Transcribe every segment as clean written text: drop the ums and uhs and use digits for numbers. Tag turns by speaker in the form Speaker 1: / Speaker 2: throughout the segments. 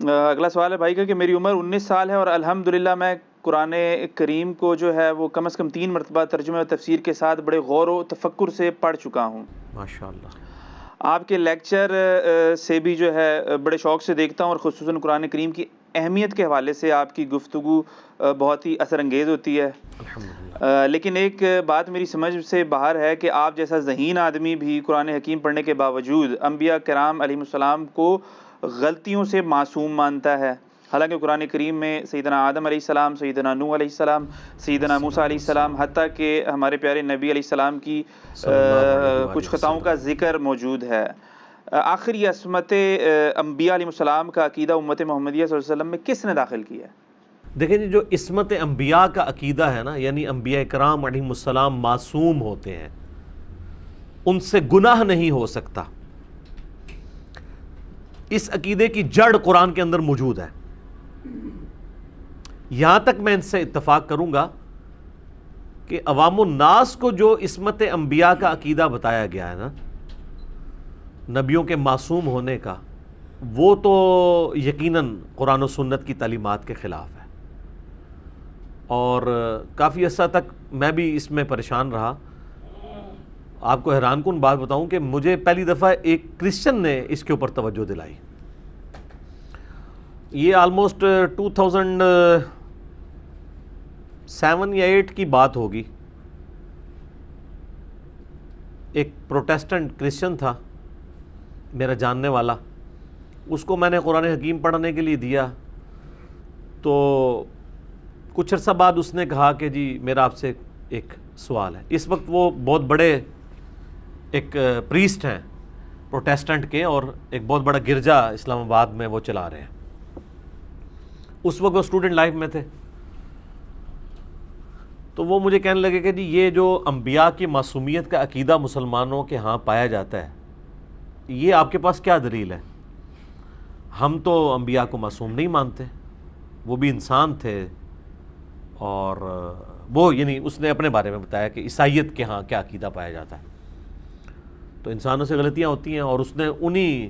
Speaker 1: اگلا سوال ہے بھائی کا کہ میری عمر 19 سال ہے اور الحمدللہ میں قرآن کریم کو جو ہے وہ کم از کم 3 مرتبہ ترجمہ و تفسیر کے ساتھ بڑے غور و تفکر سے پڑھ چکا ہوں۔
Speaker 2: ماشاءاللہ۔
Speaker 1: آپ کے لیکچر سے بھی جو ہے بڑے شوق سے دیکھتا ہوں، اور خصوصاً قرآن کریم کی اہمیت کے حوالے سے آپ کی گفتگو بہت ہی اثر انگیز ہوتی ہے۔
Speaker 2: الحمدللہ۔
Speaker 1: لیکن ایک بات میری سمجھ سے باہر ہے کہ آپ جیسا ذہین آدمی بھی قرآن حکیم پڑھنے کے باوجود انبیاء کرام علیہ السلام کو غلطیوں سے معصوم مانتا ہے، حالانکہ قرآن کریم میں سیدنا آدم علیہ السلام، سیدنا نوح علیہ السلام، سیدنا موسیٰ علیہ السلام، حتیٰ کہ ہمارے پیارے نبی علیہ السلام کی کچھ خطاؤں کا ذکر موجود ہے۔ آخر یہ عصمت انبیاء علیہ السلام کا عقیدہ امت محمدیہ صلی اللہ علیہ وسلم میں کس نے داخل کیا ہے؟
Speaker 2: دیکھیں جی، جو عصمت انبیاء کا عقیدہ ہے نا، یعنی انبیاء کرام علیہ السلام معصوم ہوتے ہیں، ان سے گناہ نہیں ہو سکتا، اس عقیدے کی جڑ قرآن کے اندر موجود ہے۔ یہاں تک میں ان سے اتفاق کروں گا کہ عوام الناس کو جو عصمت انبیاء کا عقیدہ بتایا گیا ہے نا، نبیوں کے معصوم ہونے کا، وہ تو یقیناً قرآن و سنت کی تعلیمات کے خلاف ہے، اور کافی عرصہ تک میں بھی اس میں پریشان رہا۔ آپ کو حیران کن بات بتاؤں کہ مجھے پہلی دفعہ ایک کرسچن نے اس کے اوپر توجہ دلائی۔ یہ آلموسٹ 2007 یا 8 کی بات ہوگی۔ ایک پروٹیسٹنٹ کرسچن تھا میرا جاننے والا، اس کو میں نے قرآن حکیم پڑھنے کے لیے دیا، تو کچھ عرصہ بعد اس نے کہا کہ جی میرا آپ سے ایک سوال ہے۔ اس وقت وہ بہت بڑے ایک پریسٹ ہیں پروٹیسٹنٹ کے، اور ایک بہت بڑا گرجا اسلام آباد میں وہ چلا رہے ہیں۔ اس وقت وہ اسٹوڈنٹ لائف میں تھے، تو وہ مجھے کہنے لگے کہ جی یہ جو انبیاء کی معصومیت کا عقیدہ مسلمانوں کے ہاں پایا جاتا ہے، یہ آپ کے پاس کیا دلیل ہے؟ ہم تو انبیاء کو معصوم نہیں مانتے، وہ بھی انسان تھے، اور وہ یعنی اس نے اپنے بارے میں بتایا کہ عیسائیت کے ہاں کیا عقیدہ پایا جاتا ہے۔ تو انسانوں سے غلطیاں ہوتی ہیں، اور اس نے انہی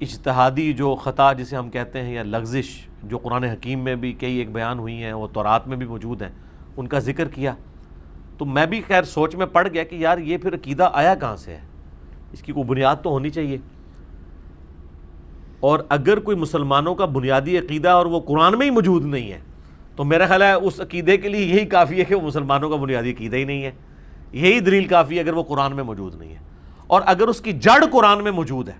Speaker 2: اجتہادی جو خطا جسے ہم کہتے ہیں یا لغزش، جو قرآن حکیم میں بھی کئی ایک بیان ہوئی ہیں، وہ تورات میں بھی موجود ہیں، ان کا ذکر کیا۔ تو میں بھی خیر سوچ میں پڑ گیا کہ یار یہ پھر عقیدہ آیا کہاں سے ہے، اس کی کوئی بنیاد تو ہونی چاہیے، اور اگر کوئی مسلمانوں کا بنیادی عقیدہ اور وہ قرآن میں ہی موجود نہیں ہے، تو میرا خیال ہے اس عقیدے کے لیے یہی کافی ہے کہ وہ مسلمانوں کا بنیادی عقیدہ ہی نہیں ہے، یہی دلیل کافی ہے اگر وہ قرآن میں موجود نہیں ہے۔ اور اگر اس کی جڑ قرآن میں موجود ہے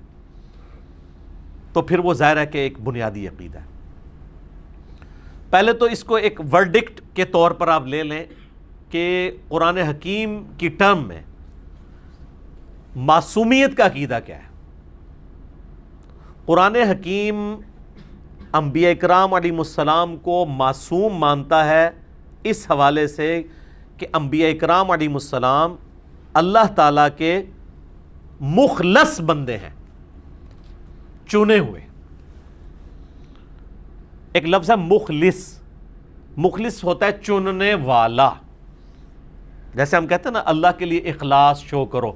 Speaker 2: تو پھر وہ ظاہر ہے کہ ایک بنیادی عقیدہ ہے۔ پہلے تو اس کو ایک ورڈکٹ کے طور پر آپ لے لیں کہ قرآن حکیم کی ٹرم میں معصومیت کا عقیدہ کیا ہے۔ قرآن حکیم انبیاء کرام علیہ السلام کو معصوم مانتا ہے اس حوالے سے کہ انبیاء کرام علیہ السلام اللہ تعالیٰ کے مخلص بندے ہیں، چنے ہوئے۔ ایک لفظ ہے مخلص، مخلص ہوتا ہے چننے والا، جیسے ہم کہتے ہیں نا اللہ کے لیے اخلاص شو کرو،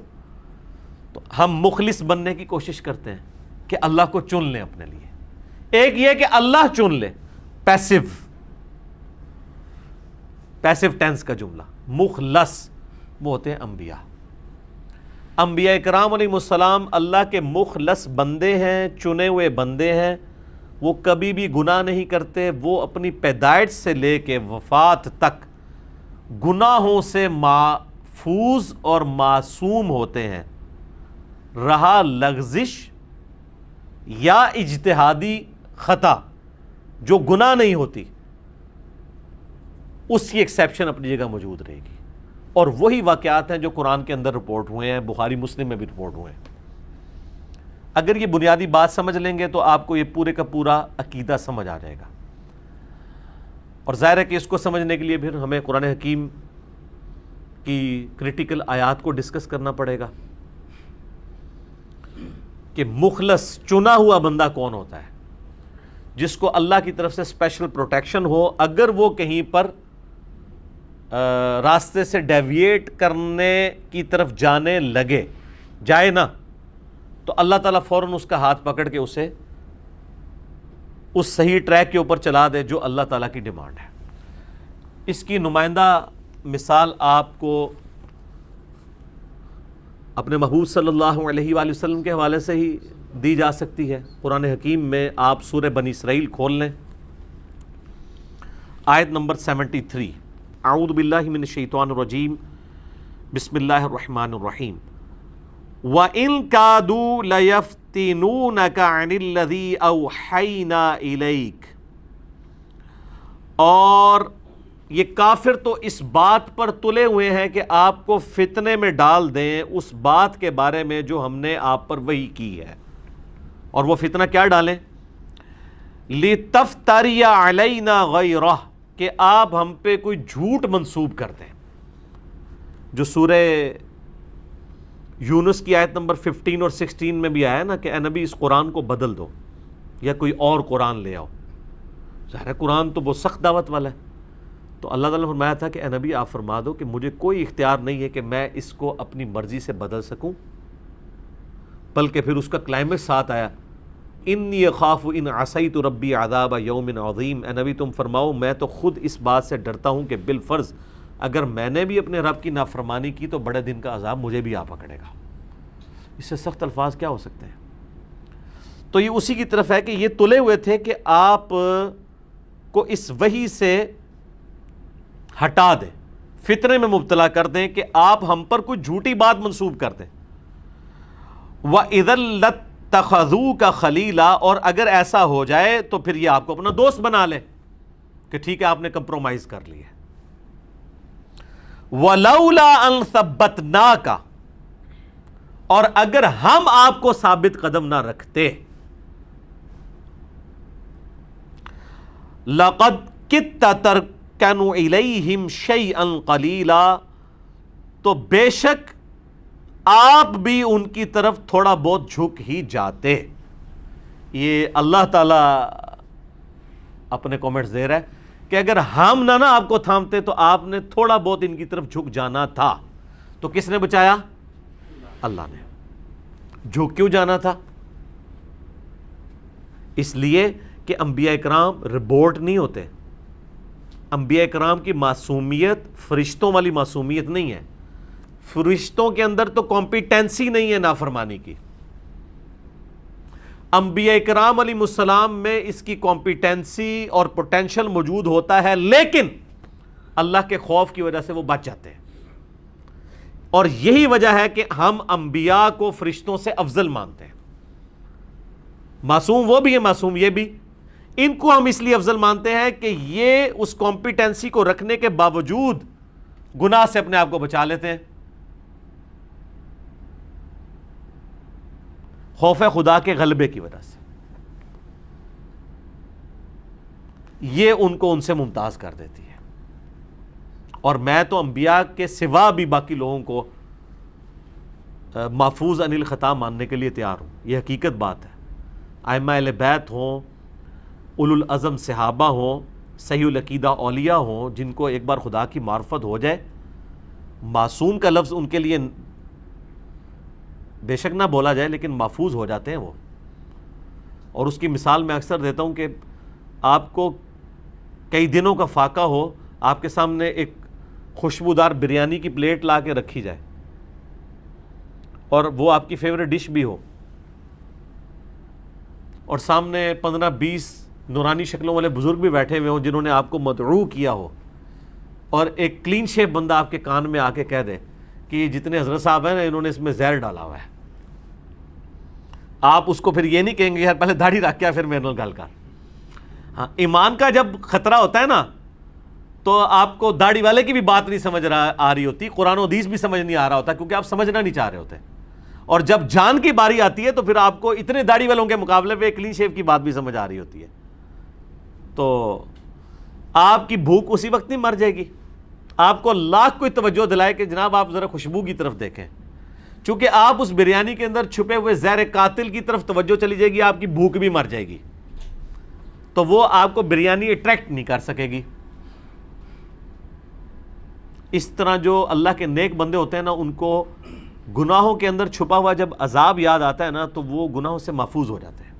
Speaker 2: تو ہم مخلص بننے کی کوشش کرتے ہیں کہ اللہ کو چن لیں اپنے لیے۔ ایک یہ کہ اللہ چن لے، پیسو ٹینس کا جملہ، مخلص وہ ہوتے ہیں انبیاء۔ انبیاء کرام علیہ السلام اللہ کے مخلص بندے ہیں، چنے ہوئے بندے ہیں، وہ کبھی بھی گناہ نہیں کرتے، وہ اپنی پیدائش سے لے کے وفات تک گناہوں سے محفوظ اور معصوم ہوتے ہیں۔ رہا لغزش یا اجتہادی خطا جو گناہ نہیں ہوتی، اس کی ایکسیپشن اپنی جگہ موجود رہے گی، اور وہی واقعات ہیں جو قرآن کے اندر رپورٹ ہوئے ہیں، بخاری مسلم میں بھی رپورٹ ہوئے ہیں۔ اگر یہ بنیادی بات سمجھ لیں گے تو آپ کو یہ پورے کا پورا عقیدہ سمجھ آ جائے گا، اور ظاہر ہے کہ اس کو سمجھنے کے لیے پھر ہمیں قرآن حکیم کی کریٹیکل آیات کو ڈسکس کرنا پڑے گا کہ مخلص چنا ہوا بندہ کون ہوتا ہے، جس کو اللہ کی طرف سے اسپیشل پروٹیکشن ہو۔ اگر وہ کہیں پر راستے سے ڈیویٹ کرنے کی طرف جانے جائے نا، تو اللہ تعالیٰ فوراً اس کا ہاتھ پکڑ کے اسے اس صحیح ٹریک کے اوپر چلا دے جو اللہ تعالیٰ کی ڈیمانڈ ہے۔ اس کی نمائندہ مثال آپ کو اپنے محبوب صلی اللہ علیہ وآلہ وسلم کے حوالے سے ہی دی جا سکتی ہے۔ قرآن حکیم میں آپ سورہ بنی اسرائیل کھول لیں، آیت نمبر 73، اعوذ باللہ من الشیطان الرجیم، بسم اللہ الرحمن الرحیم، وَإِن كَادُوا لَيَفْتِنُونَكَ عَنِ الَّذِي أَوْحَيْنَا إِلَيْكَ، اور یہ کافر تو اس بات پر تلے ہوئے ہیں کہ آپ کو فتنے میں ڈال دیں اس بات کے بارے میں جو ہم نے آپ پر وحی کی ہے۔ اور وہ فتنہ کیا ڈالیں؟ لِتَفْتَرِيَ عَلَيْنَا غَيْرَهُ، کہ آپ ہم پہ کوئی جھوٹ منسوب کر دیں، جو سورہ یونس کی آیت نمبر 15 اور 16 میں بھی آیا نا کہ اے نبی اس قرآن کو بدل دو یا کوئی اور قرآن لے آؤ۔ ظاہر ہے قرآن تو بہت سخت دعوت والا ہے، تو اللہ تعالیٰ نے فرمایا تھا کہ اے نبی آپ فرما دو کہ مجھے کوئی اختیار نہیں ہے کہ میں اس کو اپنی مرضی سے بدل سکوں، بلکہ پھر اس کا کلائمیکس ساتھ آیا، انی اخاف ان عصیت ربی عذاب یوم عظیم۔ اے نبی تم فرماؤ میں تو خود اس بات سے ڈرتا ہوں کہ بالفرض اگر میں نے بھی اپنے رب کی نافرمانی کی تو بڑے دن کا عذاب مجھے بھی آ پکڑے گا۔ اس سے سخت الفاظ کیا ہو سکتے ہیں؟ تو یہ اسی کی طرف ہے کہ یہ تلے ہوئے تھے کہ آپ کو اس وحی سے ہٹا دیں، فتنے میں مبتلا کر دیں کہ آپ ہم پر کوئی جھوٹی بات منسوب کر دیں۔ وَإِذًا لَاتَّخَذُوكَ خَلِيلًا، اور اگر ایسا ہو جائے تو پھر یہ آپ کو اپنا دوست بنا لے کہ ٹھیک ہے آپ نے کمپرومائز کر لیا۔ وَلَوْلَا أَن ثَبَّتْنَاكَ، اور اگر ہم آپ کو ثابت قدم نہ رکھتے، لَقَدْ كِدتَّ تَرْكَنُ إِلَيْهِمْ شَيْئًا قَلِيلًا، تو بے شک آپ بھی ان کی طرف تھوڑا بہت جھک ہی جاتے۔ یہ اللہ تعالیٰ اپنے کومنٹس دے رہا ہے کہ اگر ہم نہ آپ کو تھامتے تو آپ نے تھوڑا بہت ان کی طرف جھک جانا تھا۔ تو کس نے بچایا؟ اللہ نے۔ جھک کیوں جانا تھا؟ اس لیے کہ انبیاء اکرام روبوٹ نہیں ہوتے۔ انبیاء اکرام کی معصومیت فرشتوں والی معصومیت نہیں ہے۔ فرشتوں کے اندر تو کمپیٹنسی نہیں ہے نافرمانی کی، انبیاء اکرام علیہ السلام میں اس کی کمپیٹنسی اور پوٹینشل موجود ہوتا ہے، لیکن اللہ کے خوف کی وجہ سے وہ بچ جاتے ہیں۔ اور یہی وجہ ہے کہ ہم انبیاء کو فرشتوں سے افضل مانتے ہیں۔ معصوم وہ بھی ہے، معصوم یہ بھی، ان کو ہم اس لیے افضل مانتے ہیں کہ یہ اس کمپیٹنسی کو رکھنے کے باوجود گناہ سے اپنے آپ کو بچا لیتے ہیں، خوف خدا کے غلبے کی وجہ سے۔ یہ ان کو ان سے ممتاز کر دیتی ہے۔ اور میں تو انبیاء کے سوا بھی باقی لوگوں کو محفوظ عن الخطا ماننے کے لیے تیار ہوں، یہ حقیقت بات ہے۔ ائمہ اہل بیت ہوں، اولو العزم صحابہ ہوں، صحیح العقیدہ اولیاء ہوں، جن کو ایک بار خدا کی معرفت ہو جائے، معصوم کا لفظ ان کے لیے بے شک نہ بولا جائے لیکن محفوظ ہو جاتے ہیں وہ۔ اور اس کی مثال میں اکثر دیتا ہوں کہ آپ کو کئی دنوں کا فاقہ ہو، آپ کے سامنے ایک خوشبودار بریانی کی پلیٹ لا کے رکھی جائے اور وہ آپ کی فیوریٹ ڈش بھی ہو، اور سامنے 15-20 نورانی شکلوں والے بزرگ بھی بیٹھے ہوئے ہوں جنہوں نے آپ کو مدعو کیا ہو، اور ایک کلین شیپ بندہ آپ کے کان میں آ کے کہہ دے کہ یہ جتنے حضرت صاحب ہیں نا انہوں نے اس میں زہر ڈالا ہوا ہے، آپ اس کو پھر یہ نہیں کہیں گے یار پہلے داڑھی رکھ کے پھر میرے نال گل کر۔ ہاں، ایمان کا جب خطرہ ہوتا ہے نا تو آپ کو داڑھی والے کی بھی بات نہیں سمجھ آ رہی ہوتی، قرآن و حدیث بھی سمجھ نہیں آ رہا ہوتا، کیونکہ آپ سمجھنا نہیں چاہ رہے ہوتے۔ اور جب جان کی باری آتی ہے تو پھر آپ کو اتنے داڑھی والوں کے مقابلے پہ کلین شیپ کی بات بھی سمجھ آ رہی ہوتی ہے، تو آپ کی بھوک اسی وقت نہیں مر جائے گی۔ آپ کو لاکھ کوئی توجہ دلائے کہ جناب آپ ذرا خوشبو کی طرف دیکھیں، چونکہ آپ اس بریانی کے اندر چھپے ہوئے زہر قاتل کی طرف توجہ چلی جائے گی، آپ کی بھوک بھی مر جائے گی، تو وہ آپ کو بریانی اٹریکٹ نہیں کر سکے گی۔ اس طرح جو اللہ کے نیک بندے ہوتے ہیں نا، ان کو گناہوں کے اندر چھپا ہوا جب عذاب یاد آتا ہے نا تو وہ گناہوں سے محفوظ ہو جاتے ہیں،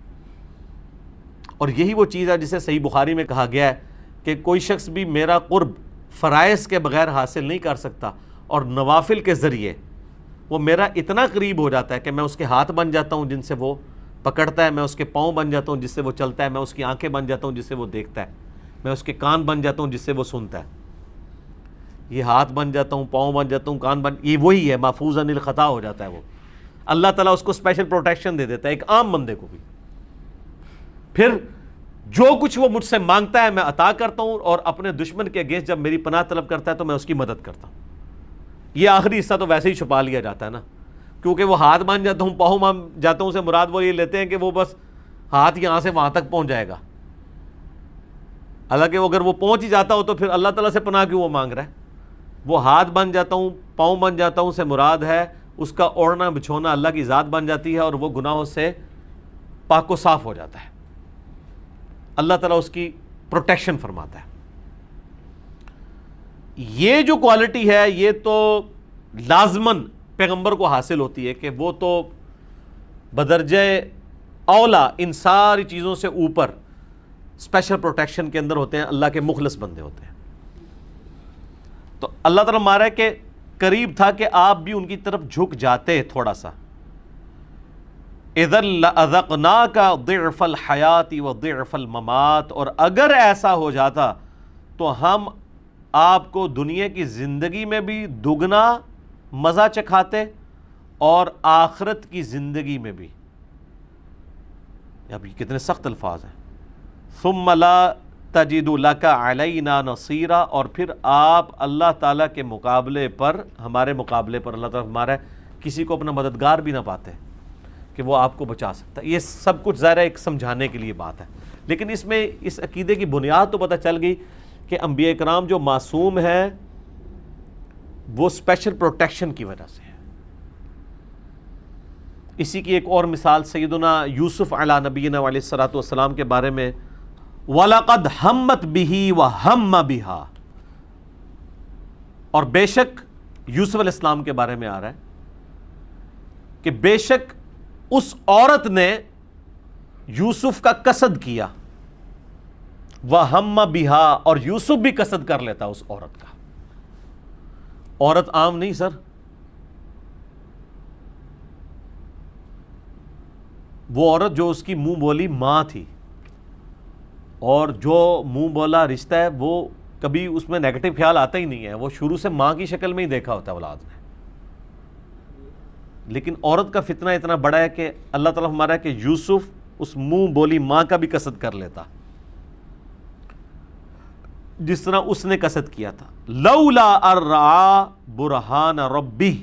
Speaker 2: اور یہی وہ چیز ہے جسے صحیح بخاری میں کہا گیا ہے کہ کوئی شخص بھی میرا قرب فرائض کے بغیر حاصل نہیں کر سکتا، اور نوافل کے ذریعے وہ میرا اتنا قریب ہو جاتا ہے کہ میں اس کے ہاتھ بن جاتا ہوں جن سے وہ پکڑتا ہے، میں اس کے پاؤں بن جاتا ہوں جس سے وہ چلتا ہے، میں اس کی آنکھیں بن جاتا ہوں جس سے وہ دیکھتا ہے، میں اس کے کان بن جاتا ہوں جس سے وہ سنتا ہے۔ یہ ہاتھ بن جاتا ہوں، پاؤں بن جاتا ہوں، کان یہ وہی ہے، محفوظ عن الخطا ہو جاتا ہے وہ۔ اللہ تعالیٰ اس کو اسپیشل پروٹیکشن دے دیتا ہے، ایک عام بندے کو بھی۔ پھر جو کچھ وہ مجھ سے مانگتا ہے میں عطا کرتا ہوں، اور اپنے دشمن کے اگینسٹ جب میری پناہ طلب کرتا ہے تو میں اس کی مدد کرتا ہوں۔ یہ آخری حصہ تو ویسے ہی چھپا لیا جاتا ہے نا، کیونکہ وہ ہاتھ مان جاتا ہوں، پاؤں مان جاتا ہوں سے مراد وہ یہ لیتے ہیں کہ وہ بس ہاتھ یہاں سے وہاں تک پہنچ جائے گا، حالانکہ اگر وہ پہنچ ہی جاتا ہو تو پھر اللہ تعالیٰ سے پناہ کیوں وہ مانگ رہا ہے؟ وہ ہاتھ بن جاتا ہوں، پاؤں بن جاتا ہوں سے مراد ہے اس کا اوڑھنا بچھونا اللہ کی ذات بن جاتی ہے، اور وہ گناہوں سے پاک و صاف ہو جاتا ہے، اللہ تعالیٰ اس کی پروٹیکشن فرماتا ہے۔ یہ جو کوالٹی ہے یہ تو لازماً پیغمبر کو حاصل ہوتی ہے کہ وہ تو بدرجہ اولا ان ساری چیزوں سے اوپر اسپیشل پروٹیکشن کے اندر ہوتے ہیں، اللہ کے مخلص بندے ہوتے ہیں۔ تو اللہ تعالیٰ مارا ہے کہ قریب تھا کہ آپ بھی ان کی طرف جھک جاتے تھوڑا سا۔ اذا لأذقناک ضعف الحیات وضعف الممات، اور اگر ایسا ہو جاتا تو ہم آپ کو دنیا کی زندگی میں بھی دگنا مزہ چکھاتے اور آخرت کی زندگی میں بھی۔ اب یہ کتنے سخت الفاظ ہیں۔ ثم لا تجد لک علینا نصیرا، اور پھر آپ اللہ تعالیٰ کے مقابلے پر، ہمارے مقابلے پر، اللہ تعالیٰ ہمارا کسی کو اپنا مددگار بھی نہ پاتے کہ وہ آپ کو بچا سکتا ہے۔ یہ سب کچھ ظاہر ہے ایک سمجھانے کے لیے بات ہے، لیکن اس میں اس عقیدے کی بنیاد تو پتہ چل گئی کہ انبیاء کرام جو معصوم ہیں وہ اسپیشل پروٹیکشن کی وجہ سے ہے۔ اسی کی ایک اور مثال سیدنا یوسف علیہ نبینا علیہ الصلوۃ والسلام کے بارے میں، وَلَقَدْ هَمَّتْ بِهِ وَهَمَّ بِهَا، اور بے شک یوسف علیہ السلام کے بارے میں آ رہا ہے کہ بے شک اس عورت نے یوسف کا قصد کیا، وَهَمَّ بِهَا، اور یوسف بھی قصد کر لیتا اس عورت کا۔ عورت عام نہیں سر، وہ عورت جو اس کی منہ بولی ماں تھی، اور جو منہ بولا رشتہ ہے وہ کبھی اس میں نیگیٹو خیال آتا ہی نہیں ہے، وہ شروع سے ماں کی شکل میں ہی دیکھا ہوتا ہے اولاد نے۔ لیکن عورت کا فتنہ اتنا بڑا ہے کہ اللہ تعالیٰ ہمارا ہے کہ یوسف اس منہ بولی ماں کا بھی قصد کر لیتا جس طرح اس نے قصد کیا تھا۔ لولا ارعا برہان ربی،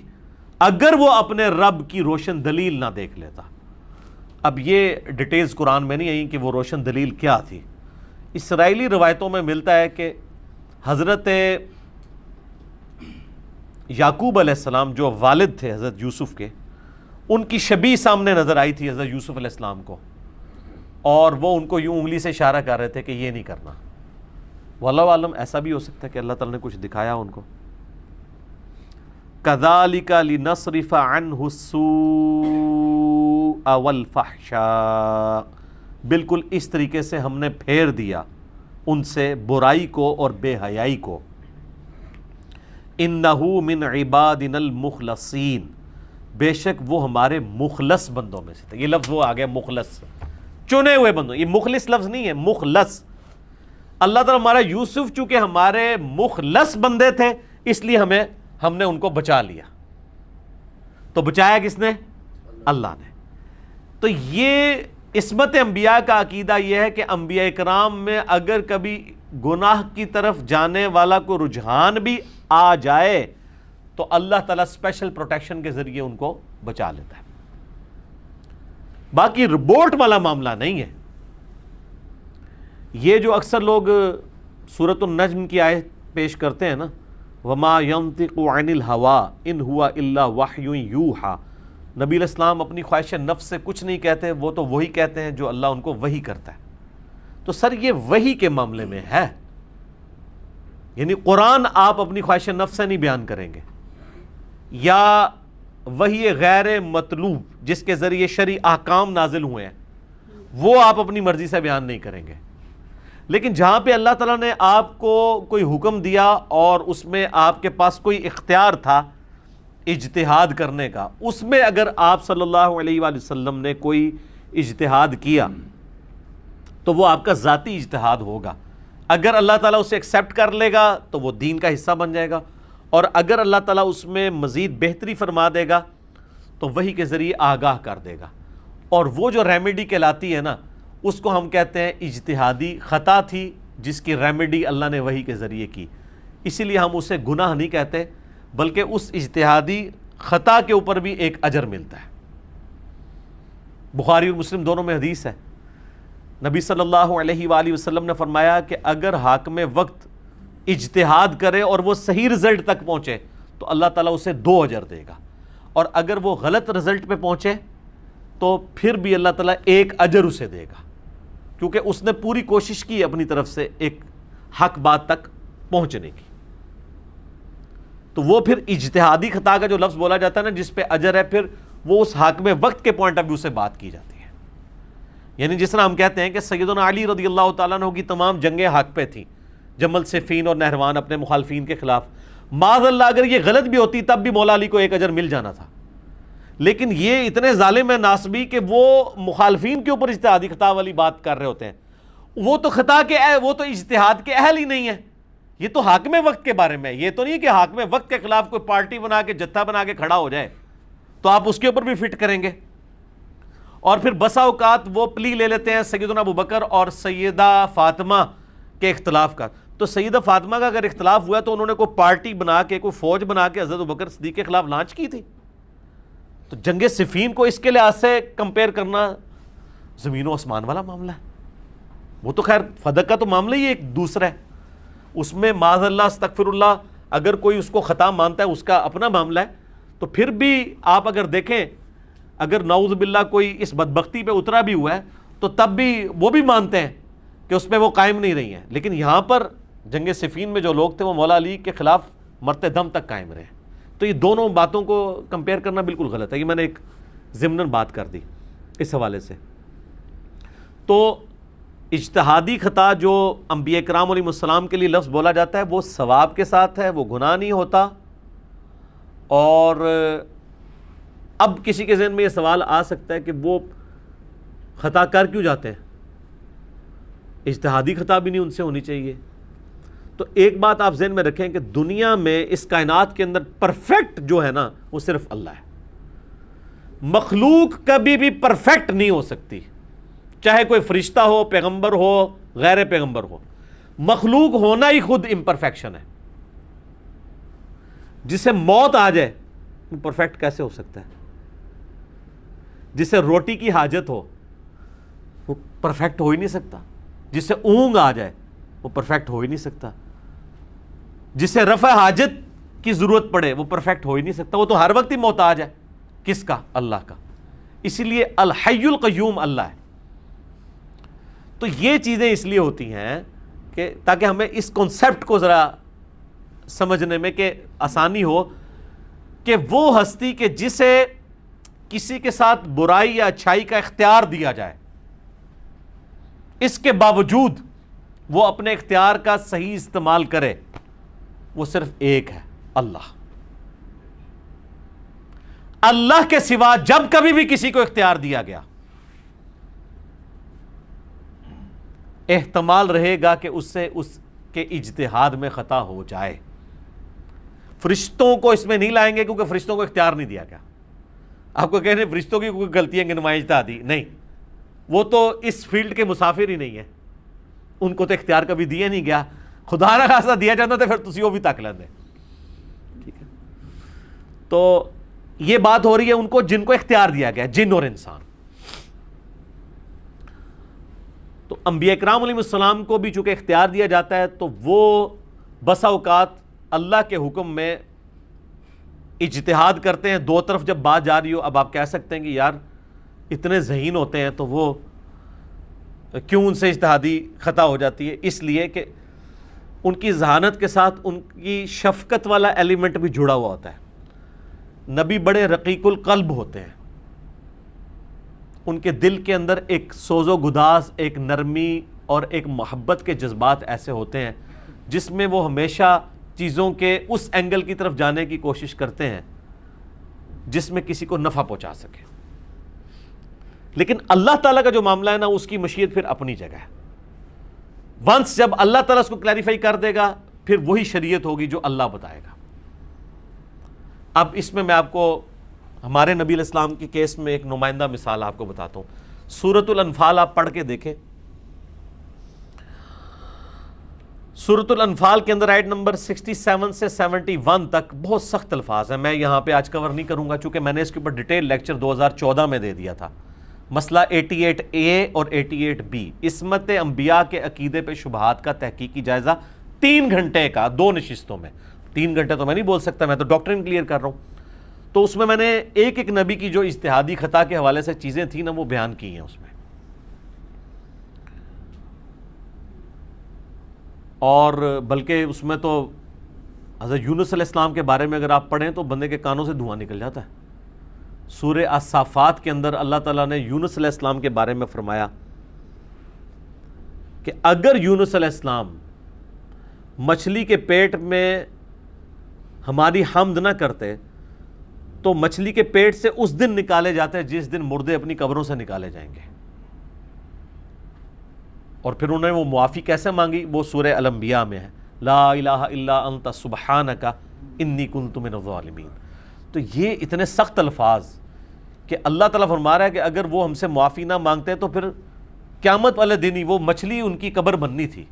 Speaker 2: اگر وہ اپنے رب کی روشن دلیل نہ دیکھ لیتا۔ اب یہ ڈیٹیلز قرآن میں نہیں آئی کہ وہ روشن دلیل کیا تھی۔ اسرائیلی روایتوں میں ملتا ہے کہ حضرت یعقوب علیہ السلام جو والد تھے حضرت یوسف کے، ان کی شبیہ سامنے نظر آئی تھی حضرت یوسف علیہ السلام کو، اور وہ ان کو یوں انگلی سے اشارہ کر رہے تھے کہ یہ نہیں کرنا۔ واللہ عالم ایسا بھی ہو سکتا ہے کہ اللہ تعالیٰ نے کچھ دکھایا ان کو۔ كَذَلِكَ لِنَصْرِفَ عَنْهُ السُّوءَ وَالْفَحْشَاءَ، بالکل اس طریقے سے ہم نے پھیر دیا ان سے برائی کو اور بے حیائی کو۔ اِنَّهُ مِنْ عِبَادِنَا الْمُخْلَصِينَ، بے شک وہ ہمارے مخلص بندوں میں سے تھے۔ یہ لفظ وہ آ گیا مخلص، چنے ہوئے بندوں۔ یہ مخلص لفظ نہیں ہے، مخلص۔ اللہ تعالیٰ ہمارا یوسف چونکہ ہمارے مخلص بندے تھے اس لیے ہم نے ان کو بچا لیا۔ تو بچایا کس نے؟ اللہ نے۔ تو یہ عصمت انبیاء کا عقیدہ یہ ہے کہ انبیاء کرام میں اگر کبھی گناہ کی طرف جانے والا کو رجحان بھی آ جائے تو اللہ تعالیٰ اسپیشل پروٹیکشن کے ذریعے ان کو بچا لیتا ہے۔ باقی ربورٹ والا معاملہ نہیں ہے۔ یہ جو اکثر لوگ سورۃ النجم کی آیت پیش کرتے ہیں نا، وَمَا يَنطِقُ عَنِ الْهَوَىٰ إِنْ هُوَ إِلَّا وَحْيٌ يُوحَىٰ، نبی علیہ السلام اپنی خواہش نفس سے کچھ نہیں کہتے، وہ تو وہی کہتے ہیں جو اللہ ان کو وحی کرتا ہے۔ تو سر یہ وحی کے معاملے میں ہے، یعنی قرآن آپ اپنی خواہش نفس سے نہیں بیان کریں گے، یا وحی غیر مطلوب جس کے ذریعے شرعی احکام نازل ہوئے ہیں وہ آپ اپنی مرضی سے بیان نہیں کریں گے. لیکن جہاں پہ اللہ تعالیٰ نے آپ کو کوئی حکم دیا اور اس میں آپ کے پاس کوئی اختیار تھا اجتہاد کرنے کا، اس میں اگر آپ صلی اللہ علیہ وآلہ وسلم نے کوئی اجتہاد کیا تو وہ آپ کا ذاتی اجتہاد ہوگا. اگر اللہ تعالیٰ اسے ایکسیپٹ کر لے گا تو وہ دین کا حصہ بن جائے گا، اور اگر اللہ تعالیٰ اس میں مزید بہتری فرما دے گا تو وحی کے ذریعے آگاہ کر دے گا. اور وہ جو ریمیڈی کہلاتی ہے نا، اس کو ہم کہتے ہیں اجتہادی خطا تھی جس کی ریمیڈی اللہ نے وحی کے ذریعے کی. اسی لیے ہم اسے گناہ نہیں کہتے، بلکہ اس اجتہادی خطا کے اوپر بھی ایک اجر ملتا ہے. بخاری اور مسلم دونوں میں حدیث ہے، نبی صلی اللہ علیہ وآلہ وسلم نے فرمایا کہ اگر حاکم وقت اجتہاد کرے اور وہ صحیح رزلٹ تک پہنچے تو اللہ تعالیٰ اسے 2 اجر دے گا، اور اگر وہ غلط رزلٹ پہ پہنچے تو پھر بھی اللہ تعالیٰ 1 اجر اسے دے گا، کیونکہ اس نے پوری کوشش کی اپنی طرف سے ایک حق بات تک پہنچنے کی. تو وہ پھر اجتہادی خطا کا جو لفظ بولا جاتا ہے نا جس پہ اجر ہے، پھر وہ اس حاکم وقت کے پوائنٹ آف ویو سے بات کی جاتی ہے. یعنی جس طرح ہم کہتے ہیں کہ سیدنا علی رضی اللہ تعالیٰ عنہ کی تمام جنگیں حق پہ تھیں، جمل صفین اور نہروان اپنے مخالفین کے خلاف. معاذ اللہ اگر یہ غلط بھی ہوتی تب بھی مولا علی کو 1 اجر مل جانا تھا، لیکن یہ اتنے ظالم ہے ناصبی کہ وہ مخالفین کے اوپر اجتہادی خطا والی بات کر رہے ہوتے ہیں. وہ تو خطا کے وہ تو اجتہاد کے اہل ہی نہیں ہے. یہ تو حاکم وقت کے بارے میں، یہ تو نہیں کہ حاکم وقت کے خلاف کوئی پارٹی بنا کے جتھا بنا کے کھڑا ہو جائے تو آپ اس کے اوپر بھی فٹ کریں گے. اور پھر بسا اوقات وہ پلی لے لیتے ہیں سیدنا ابوبکر اور سیدہ فاطمہ کے اختلاف کا. تو سیدہ فاطمہ کا اگر اختلاف ہوا تو انہوں نے کوئی پارٹی بنا کے، کوئی فوج بنا کے حضرت ابوبکر صدیق کے خلاف لانچ کی تھی. تو جنگ صفین کو اس کے لحاظ سے کمپیئر کرنا زمین و آسمان والا معاملہ ہے. وہ تو خیر فدق کا تو معاملہ ہی ایک دوسرا ہے، اس میں معاذ اللہ استغفر اللہ اگر کوئی اس کو خطا مانتا ہے اس کا اپنا معاملہ ہے. تو پھر بھی آپ اگر دیکھیں، اگر نعوذ باللہ کوئی اس بدبختی پہ اترا بھی ہوا ہے تو تب بھی وہ بھی مانتے ہیں کہ اس پہ وہ قائم نہیں رہی ہیں. لیکن یہاں پر جنگ صفین میں جو لوگ تھے وہ مولا علی کے خلاف مرتے دم تک قائم رہے. تو یہ دونوں باتوں کو کمپیئر کرنا بالکل غلط ہے. یہ میں نے ایک ضمناً بات کر دی اس حوالے سے. تو اجتہادی خطا جو انبیاء کرام علیہ السلام کے لیے لفظ بولا جاتا ہے وہ ثواب کے ساتھ ہے، وہ گناہ نہیں ہوتا. اور اب کسی کے ذہن میں یہ سوال آ سکتا ہے کہ وہ خطا کر کیوں جاتے ہیں، اجتہادی خطا بھی نہیں ان سے ہونی چاہیے. تو ایک بات آپ ذہن میں رکھیں کہ دنیا میں اس کائنات کے اندر پرفیکٹ جو ہے نا وہ صرف اللہ ہے. مخلوق کبھی بھی پرفیکٹ نہیں ہو سکتی، چاہے کوئی فرشتہ ہو، پیغمبر ہو، غیر پیغمبر ہو. مخلوق ہونا ہی خود امپرفیکشن ہے. جسے موت آ جائے وہ پرفیکٹ کیسے ہو سکتا ہے؟ جسے روٹی کی حاجت ہو وہ پرفیکٹ ہو ہی نہیں سکتا. جسے اونگ آ جائے وہ پرفیکٹ ہو ہی نہیں سکتا. جسے رفع حاجت کی ضرورت پڑے وہ پرفیکٹ ہو ہی نہیں سکتا. وہ تو ہر وقت ہی محتاج ہے. کس کا؟ اللہ کا. اسی لیے الحی القیوم اللہ ہے. تو یہ چیزیں اس لیے ہوتی ہیں کہ تاکہ ہمیں اس کانسیپٹ کو ذرا سمجھنے میں کہ آسانی ہو کہ وہ ہستی کہ جسے کسی کے ساتھ برائی یا اچھائی کا اختیار دیا جائے، اس کے باوجود وہ اپنے اختیار کا صحیح استعمال کرے، وہ صرف ایک ہے، اللہ. اللہ کے سوا جب کبھی بھی کسی کو اختیار دیا گیا احتمال رہے گا کہ اس سے اس کے اجتہاد میں خطا ہو جائے. فرشتوں کو اس میں نہیں لائیں گے کیونکہ فرشتوں کو اختیار نہیں دیا گیا. آپ کو کہنے فرشتوں کی کوئی غلطیاں کہ نمائش اجتہادی نہیں، وہ تو اس فیلڈ کے مسافر ہی نہیں ہے، ان کو تو اختیار کبھی دیا نہیں گیا. خدا نہ خاصا دیا جاتا تو پھر تسی وہ بھی تک لیندے. ٹھیک ہے، تو یہ بات ہو رہی ہے ان کو جن کو اختیار دیا گیا، جن اور انسان. تو انبیاء کرام علیہ السلام کو بھی چونکہ اختیار دیا جاتا ہے تو وہ بسا اوقات اللہ کے حکم میں اجتہاد کرتے ہیں. دو طرف جب بات جا رہی ہو، اب آپ کہہ سکتے ہیں کہ یار اتنے ذہین ہوتے ہیں تو وہ کیوں ان سے اجتہادی خطا ہو جاتی ہے؟ اس لیے کہ ان کی ذہانت کے ساتھ ان کی شفقت والا ایلیمنٹ بھی جڑا ہوا ہوتا ہے. نبی بڑے رقیق القلب ہوتے ہیں، ان کے دل کے اندر ایک سوز و گداز، ایک نرمی اور ایک محبت کے جذبات ایسے ہوتے ہیں جس میں وہ ہمیشہ چیزوں کے اس اینگل کی طرف جانے کی کوشش کرتے ہیں جس میں کسی کو نفع پہنچا سکے. لیکن اللہ تعالیٰ کا جو معاملہ ہے نا، اس کی مشیت پھر اپنی جگہ ہے. ونس جب اللہ تعالیٰ اس کو کلیریفائی کر دے گا، پھر وہی شریعت ہوگی جو اللہ بتائے گا. اب اس میں آپ کو ہمارے نبی علیہ السلام کے کیس میں ایک نمائندہ مثال آپ کو بتاتا ہوں. سورۃ الانفال آپ پڑھ کے دیکھیں. سورۃ الانفال کے اندر آیت نمبر 67 سے 71 تک بہت سخت الفاظ ہیں. میں یہاں پہ آج کور نہیں کروں گا چونکہ میں نے اس کے اوپر ڈیٹیل لیکچر 2014 میں دے دیا تھا. مسئلہ 88A اور 88B، عصمت انبیاء کے عقیدے پہ شبہات کا تحقیقی جائزہ 3 گھنٹے کا 2 نشستوں میں. 3 گھنٹے تو میں نہیں بول سکتا، میں تو ڈاکٹرین کلیئر کر رہا ہوں. تو اس میں نے ایک ایک نبی کی جو اجتہادی خطا کے حوالے سے چیزیں تھیں نا، وہ بیان کی ہیں اس میں. اور بلکہ اس میں تو حضرت یونس علیہ السلام کے بارے میں اگر آپ پڑھیں تو بندے کے کانوں سے دھواں نکل جاتا ہے. سورہ الصافات کے اندر اللہ تعالیٰ نے یونس علیہ السلام کے بارے میں فرمایا کہ اگر یونس علیہ السلام مچھلی کے پیٹ میں ہماری حمد نہ کرتے تو مچھلی کے پیٹ سے اس دن نکالے جاتے جس دن مردے اپنی قبروں سے نکالے جائیں گے. اور پھر انہوں نے وہ معافی کیسے مانگی؟ وہ سورہ الانبیاء میں ہے، لا الہ الا انت سبحانک انی کنت من الظالمین. تو یہ اتنے سخت الفاظ کہ اللہ تعالیٰ فرما رہا ہے کہ اگر وہ ہم سے معافی نہ مانگتے تو پھر قیامت والے دن ہی وہ مچھلی ان کی قبر بننی تھی.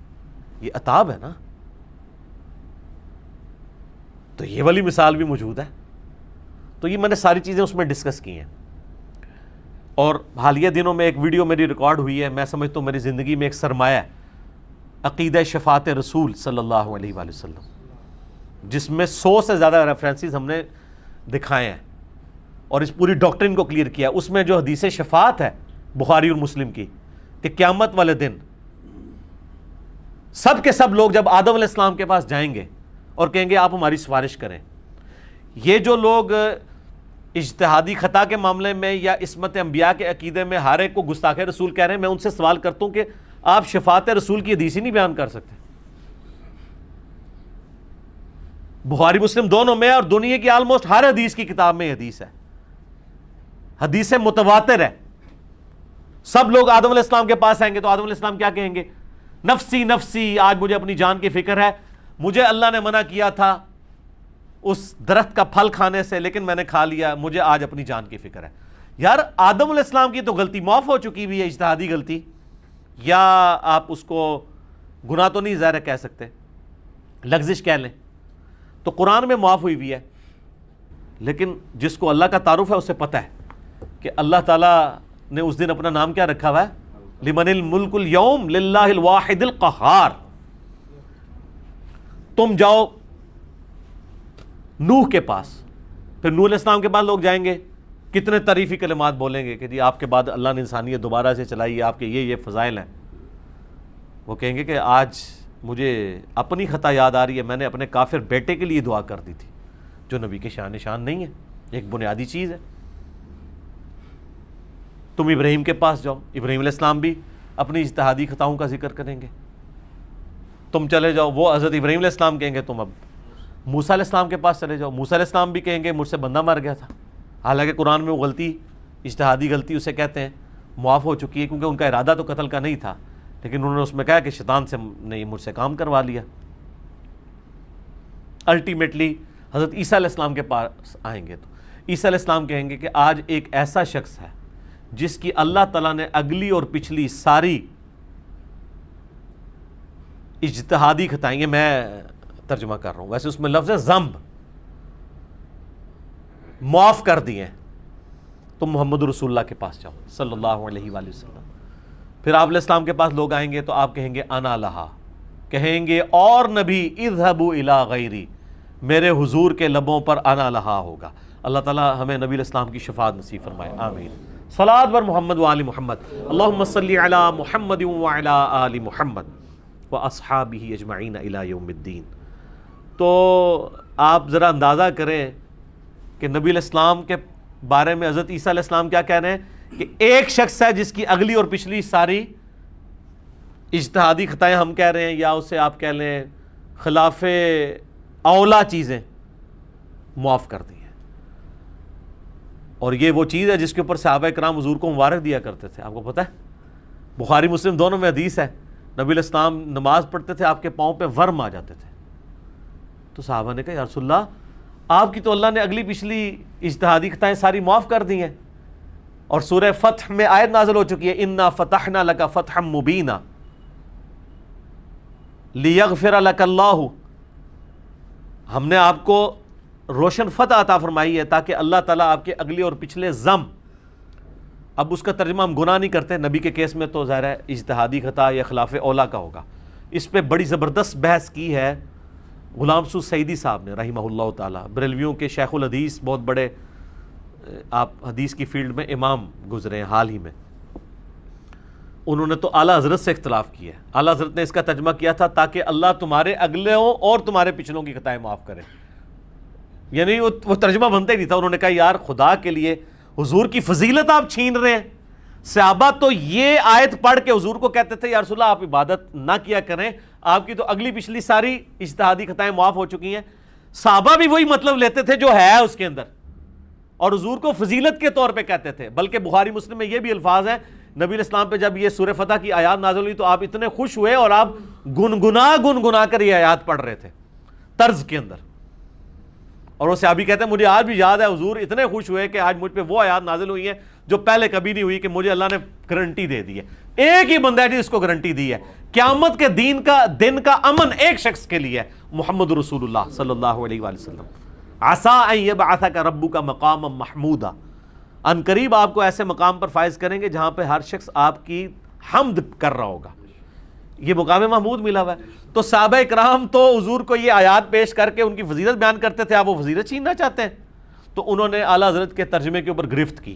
Speaker 2: یہ عطاب ہے نا. تو یہ والی مثال بھی موجود ہے. تو یہ میں نے ساری چیزیں اس میں ڈسکس کی ہیں. اور حالیہ دنوں میں ایک ویڈیو میری ریکارڈ ہوئی ہے، میں سمجھتا ہوں میری زندگی میں ایک سرمایہ ہے، عقیدہ شفاعت رسول صلی اللہ علیہ وآلہ وسلم، جس میں 100 سے زیادہ ریفرنسز ہم نے دکھائے ہیں اور اس پوری ڈاکٹرین کو کلیئر کیا. اس میں جو حدیث شفاعت ہے بخاری اور مسلم کی کہ قیامت والے دن سب کے سب لوگ جب آدم علیہ السلام کے پاس جائیں گے اور کہیں گے آپ ہماری سفارش کریں. یہ جو لوگ اجتہادی خطا کے معاملے میں یا عصمت انبیاء کے عقیدے میں ہر ایک کو گستاخ رسول کہہ رہے ہیں، میں ان سے سوال کرتا ہوں کہ آپ شفاعت رسول کی حدیث ہی نہیں بیان کر سکتے؟ بخاری مسلم دونوں میں اور دنیا کی آلموسٹ ہر حدیث کی کتاب میں حدیث ہے، حدیث متواتر ہے. سب لوگ آدم علیہ السلام کے پاس آئیں گے تو آدم علیہ السلام کیا کہیں گے؟ نفسی نفسی، آج مجھے اپنی جان کی فکر ہے، مجھے اللہ نے منع کیا تھا اس درخت کا پھل کھانے سے لیکن میں نے کھا لیا، مجھے آج اپنی جان کی فکر ہے. یار آدم علیہ السلام کی تو غلطی معاف ہو چکی ہوئی ہے، اجتہادی غلطی، یا آپ اس کو گناہ تو نہیں ظاہر کہہ سکتے، لغزش کہہ لیں، تو قرآن میں معاف ہوئی ہوئی ہے. لیکن جس کو اللہ کا تعارف ہے اسے پتہ ہے کہ اللہ تعالیٰ نے اس دن اپنا نام کیا رکھا ہوا ہے؟ لمن الملک اليوم للہ الواحد القہار. تم جاؤ نوح کے پاس، پھر نوح علیہ السلام کے بعد لوگ جائیں گے، کتنے تعریفی کلمات بولیں گے کہ جی آپ کے بعد اللہ نے انسانیت دوبارہ سے چلائی ہے، آپ کے یہ فضائل ہیں. وہ کہیں گے کہ آج مجھے اپنی خطا یاد آ رہی ہے، میں نے اپنے کافر بیٹے کے لیے دعا کر دی تھی جو نبی کے شان نشان نہیں ہے، ایک بنیادی چیز ہے. تم ابراہیم کے پاس جاؤ، ابراہیم علیہ السلام بھی اپنی اجتہادی خطاؤں کا ذکر کریں گے. تم چلے جاؤ، وہ حضرت ابراہیم علیہ السلام کہیں گے تم اب موسیٰ علیہ السلام کے پاس چلے جاؤ، موسیٰ علیہ السلام بھی کہیں گے مجھ سے بندہ مر گیا تھا. حالانکہ قرآن میں وہ غلطی، اجتہادی غلطی اسے کہتے ہیں، معاف ہو چکی ہے کیونکہ ان کا ارادہ تو قتل کا نہیں تھا، لیکن انہوں نے اس میں کہا کہ شیطان سے نے مجھ سے کام کروا لیا. الٹیمیٹلی حضرت عیسیٰ علیہ السلام کے پاس آئیں گے تو عیسیٰ علیہ السلام کہیں گے کہ آج ایک ایسا شخص ہے جس کی اللہ تعالیٰ نے اگلی اور پچھلی ساری اجتہادی خطائیں، میں ترجمہ کر رہا ہوں، ویسے اس میں لفظ ہے ذنب، معاف کر دیے. تم محمد رسول اللہ کے پاس جاؤ صلی اللہ علیہ وآلہ وسلم. پھر آپ علیہ السلام کے پاس لوگ آئیں گے تو آپ کہیں گے انا لہا، کہیں گے اور نبی اذهبوا الی غیری، میرے حضور کے لبوں پر انا لہا ہوگا. اللہ تعالیٰ ہمیں نبی علیہ السلام کی شفاعت نصیب فرمائے، آمین. صلاۃ بر محمد و آل محمد، اللہم صلی علی محمد و علی آل محمد و اصحابہ اجمعین الی یوم الدین. تو آپ ذرا اندازہ کریں کہ نبی علیہ السلام کے بارے میں حضرت عیسیٰ علیہ السلام کیا کہہ رہے ہیں؟ کہ ایک شخص ہے جس کی اگلی اور پچھلی ساری اجتہادی خطائیں ہم کہہ رہے ہیں یا اسے آپ کہہ لیں خلاف اولا چیزیں معاف کر دی ہیں. اور یہ وہ چیز ہے جس کے اوپر صحابہ کرام حضور کو مبارک دیا کرتے تھے. آپ کو پتہ ہے بخاری مسلم دونوں میں حدیث ہے, نبی علیہ السلام نماز پڑھتے تھے, آپ کے پاؤں پہ ورم آ جاتے تھے. تو صحابہ نے کہا یا رسول اللہ آپ کی تو اللہ نے اگلی پچھلی اجتہادی خطائیں ساری معاف کر دی ہیں, اور سورہ فتح میں آیت نازل ہو چکی ہے انا فتحنا لک فتحا مبینا لیغفر لک اللہ, ہم نے آپ کو روشن فتح عطا فرمائی ہے تاکہ اللہ تعالیٰ آپ کے اگلے اور پچھلے ذنب, اب اس کا ترجمہ ہم گناہ نہیں کرتے, نبی کے کیس میں تو ظاہر ہے اجتہادی خطا یا خلاف اولا کا ہوگا. اس پہ بڑی زبردست بحث کی ہے غلام سو سعیدی صاحب نے رحمہ اللہ تعالیٰ, بریلویوں کے شیخ الحدیث, بہت بڑے آپ حدیث کی فیلڈ میں امام گزرے ہیں حال ہی میں. انہوں نے تو اعلیٰ حضرت سے اختلاف کیا ہے. اعلیٰ حضرت نے اس کا ترجمہ کیا تھا تاکہ اللہ تمہارے اگلوں اور تمہارے پچھلوں کی خطائیں معاف کرے, یعنی وہ ترجمہ بنتا ہی نہیں تھا. انہوں نے کہا یار خدا کے لیے حضور کی فضیلت آپ چھین رہے ہیں. صحابہ تو یہ آیت پڑھ کے حضور کو کہتے تھے یا رسول اللہ آپ عبادت نہ کیا کریں, آپ کی تو اگلی پچھلی ساری اجتہادی خطائیں معاف ہو چکی ہیں. صحابہ بھی وہی مطلب لیتے تھے جو ہے اس کے اندر, اور حضور کو فضیلت کے طور پہ کہتے تھے. بلکہ بخاری مسلم میں یہ بھی الفاظ ہیں, نبی علیہ السلام پہ جب یہ سورہ فتح کی آیات نازل ہوئی تو آپ اتنے خوش ہوئے اور آپ گنگنا کر یہ آیات پڑھ رہے تھے طرز کے اندر. اور وہ صحابی کہتے ہیں مجھے آج بھی یاد ہے حضور اتنے خوش ہوئے کہ آج مجھ پہ وہ آیات نازل ہوئی ہیں جو پہلے کبھی نہیں ہوئی, کہ مجھے اللہ نے گارنٹی دے دی ہے. ایک ہی بندہ ہے جس کو گارنٹی دی ہے, قیامت کے دن کا امن ایک شخص کے لیے, محمد رسول اللہ صلی اللہ علیہ وآلہ وسلم. عسیٰ ان یبعثک ربک مقاما محمودا, ان قریب آپ کو ایسے مقام پر فائز کریں گے جہاں پہ ہر شخص آپ کی حمد کر رہا ہوگا. یہ مقام محمود ملا ہوا ہے. تو صحابہ اکرام تو حضور کو یہ آیات پیش کر کے ان کی فضیلت بیان کرتے تھے, آپ وہ فضیلت چھیننا چاہتے ہیں. تو انہوں نے اعلیٰ حضرت کے ترجمے کے اوپر گرفت کی,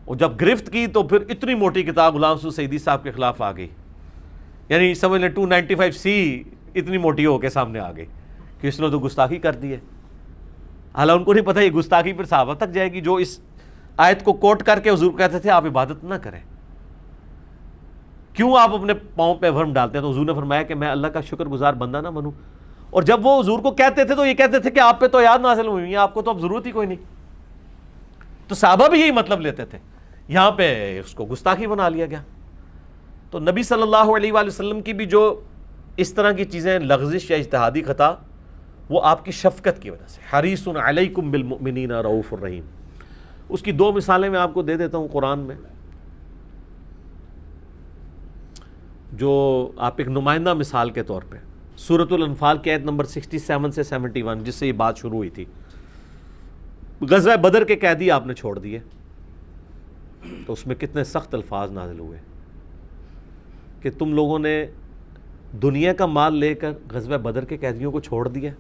Speaker 2: اور جب گرفت کی تو پھر اتنی موٹی کتاب غلام سو سعیدی صاحب کے خلاف آ گئی. یعنی سمجھ لیں 295C اتنی موٹی ہو کے سامنے آ گئی کہ اس نے تو گستاخی کر دی ہے. حالانکہ ان کو نہیں پتہ یہ گستاخی پھر صحابہ تک جائے گی جو اس آیت کو کوٹ کر کے حضور کہتے تھے آپ عبادت نہ کریں, کیوں آپ اپنے پاؤں پہ ورم ڈالتے ہیں. تو حضور نے فرمایا کہ میں اللہ کا شکر گزار بندہ نہ بنوں. اور جب وہ حضور کو کہتے تھے تو یہ کہتے تھے کہ آپ پہ تو آیات نازل ہوئی ہیں, آپ کو تو اب ضرورت ہی کوئی نہیں. تو صحابہ بھی یہی مطلب لیتے تھے, یہاں پہ اس کو گستاخی بنا لیا گیا. تو نبی صلی اللہ علیہ وآلہ وسلم کی بھی جو اس طرح کی چیزیں لغزش یا اجتہادی خطا, وہ آپ کی شفقت کی وجہ سے. حریص علیکم بالمؤمنین رؤوف الرحیم. اس کی 2 مثالیں میں آپ کو دے دیتا ہوں قرآن میں, جو آپ ایک نمائندہ مثال کے طور پہ. سورۃ الانفال کی آیت نمبر 67 سے 71 جس سے یہ بات شروع ہوئی تھی. غزوہ بدر کے قیدی آپ نے چھوڑ دیے, تو اس میں کتنے سخت الفاظ نازل ہوئے کہ تم لوگوں نے دنیا کا مال لے کر غزوہ بدر کے قیدیوں کو چھوڑ دیا.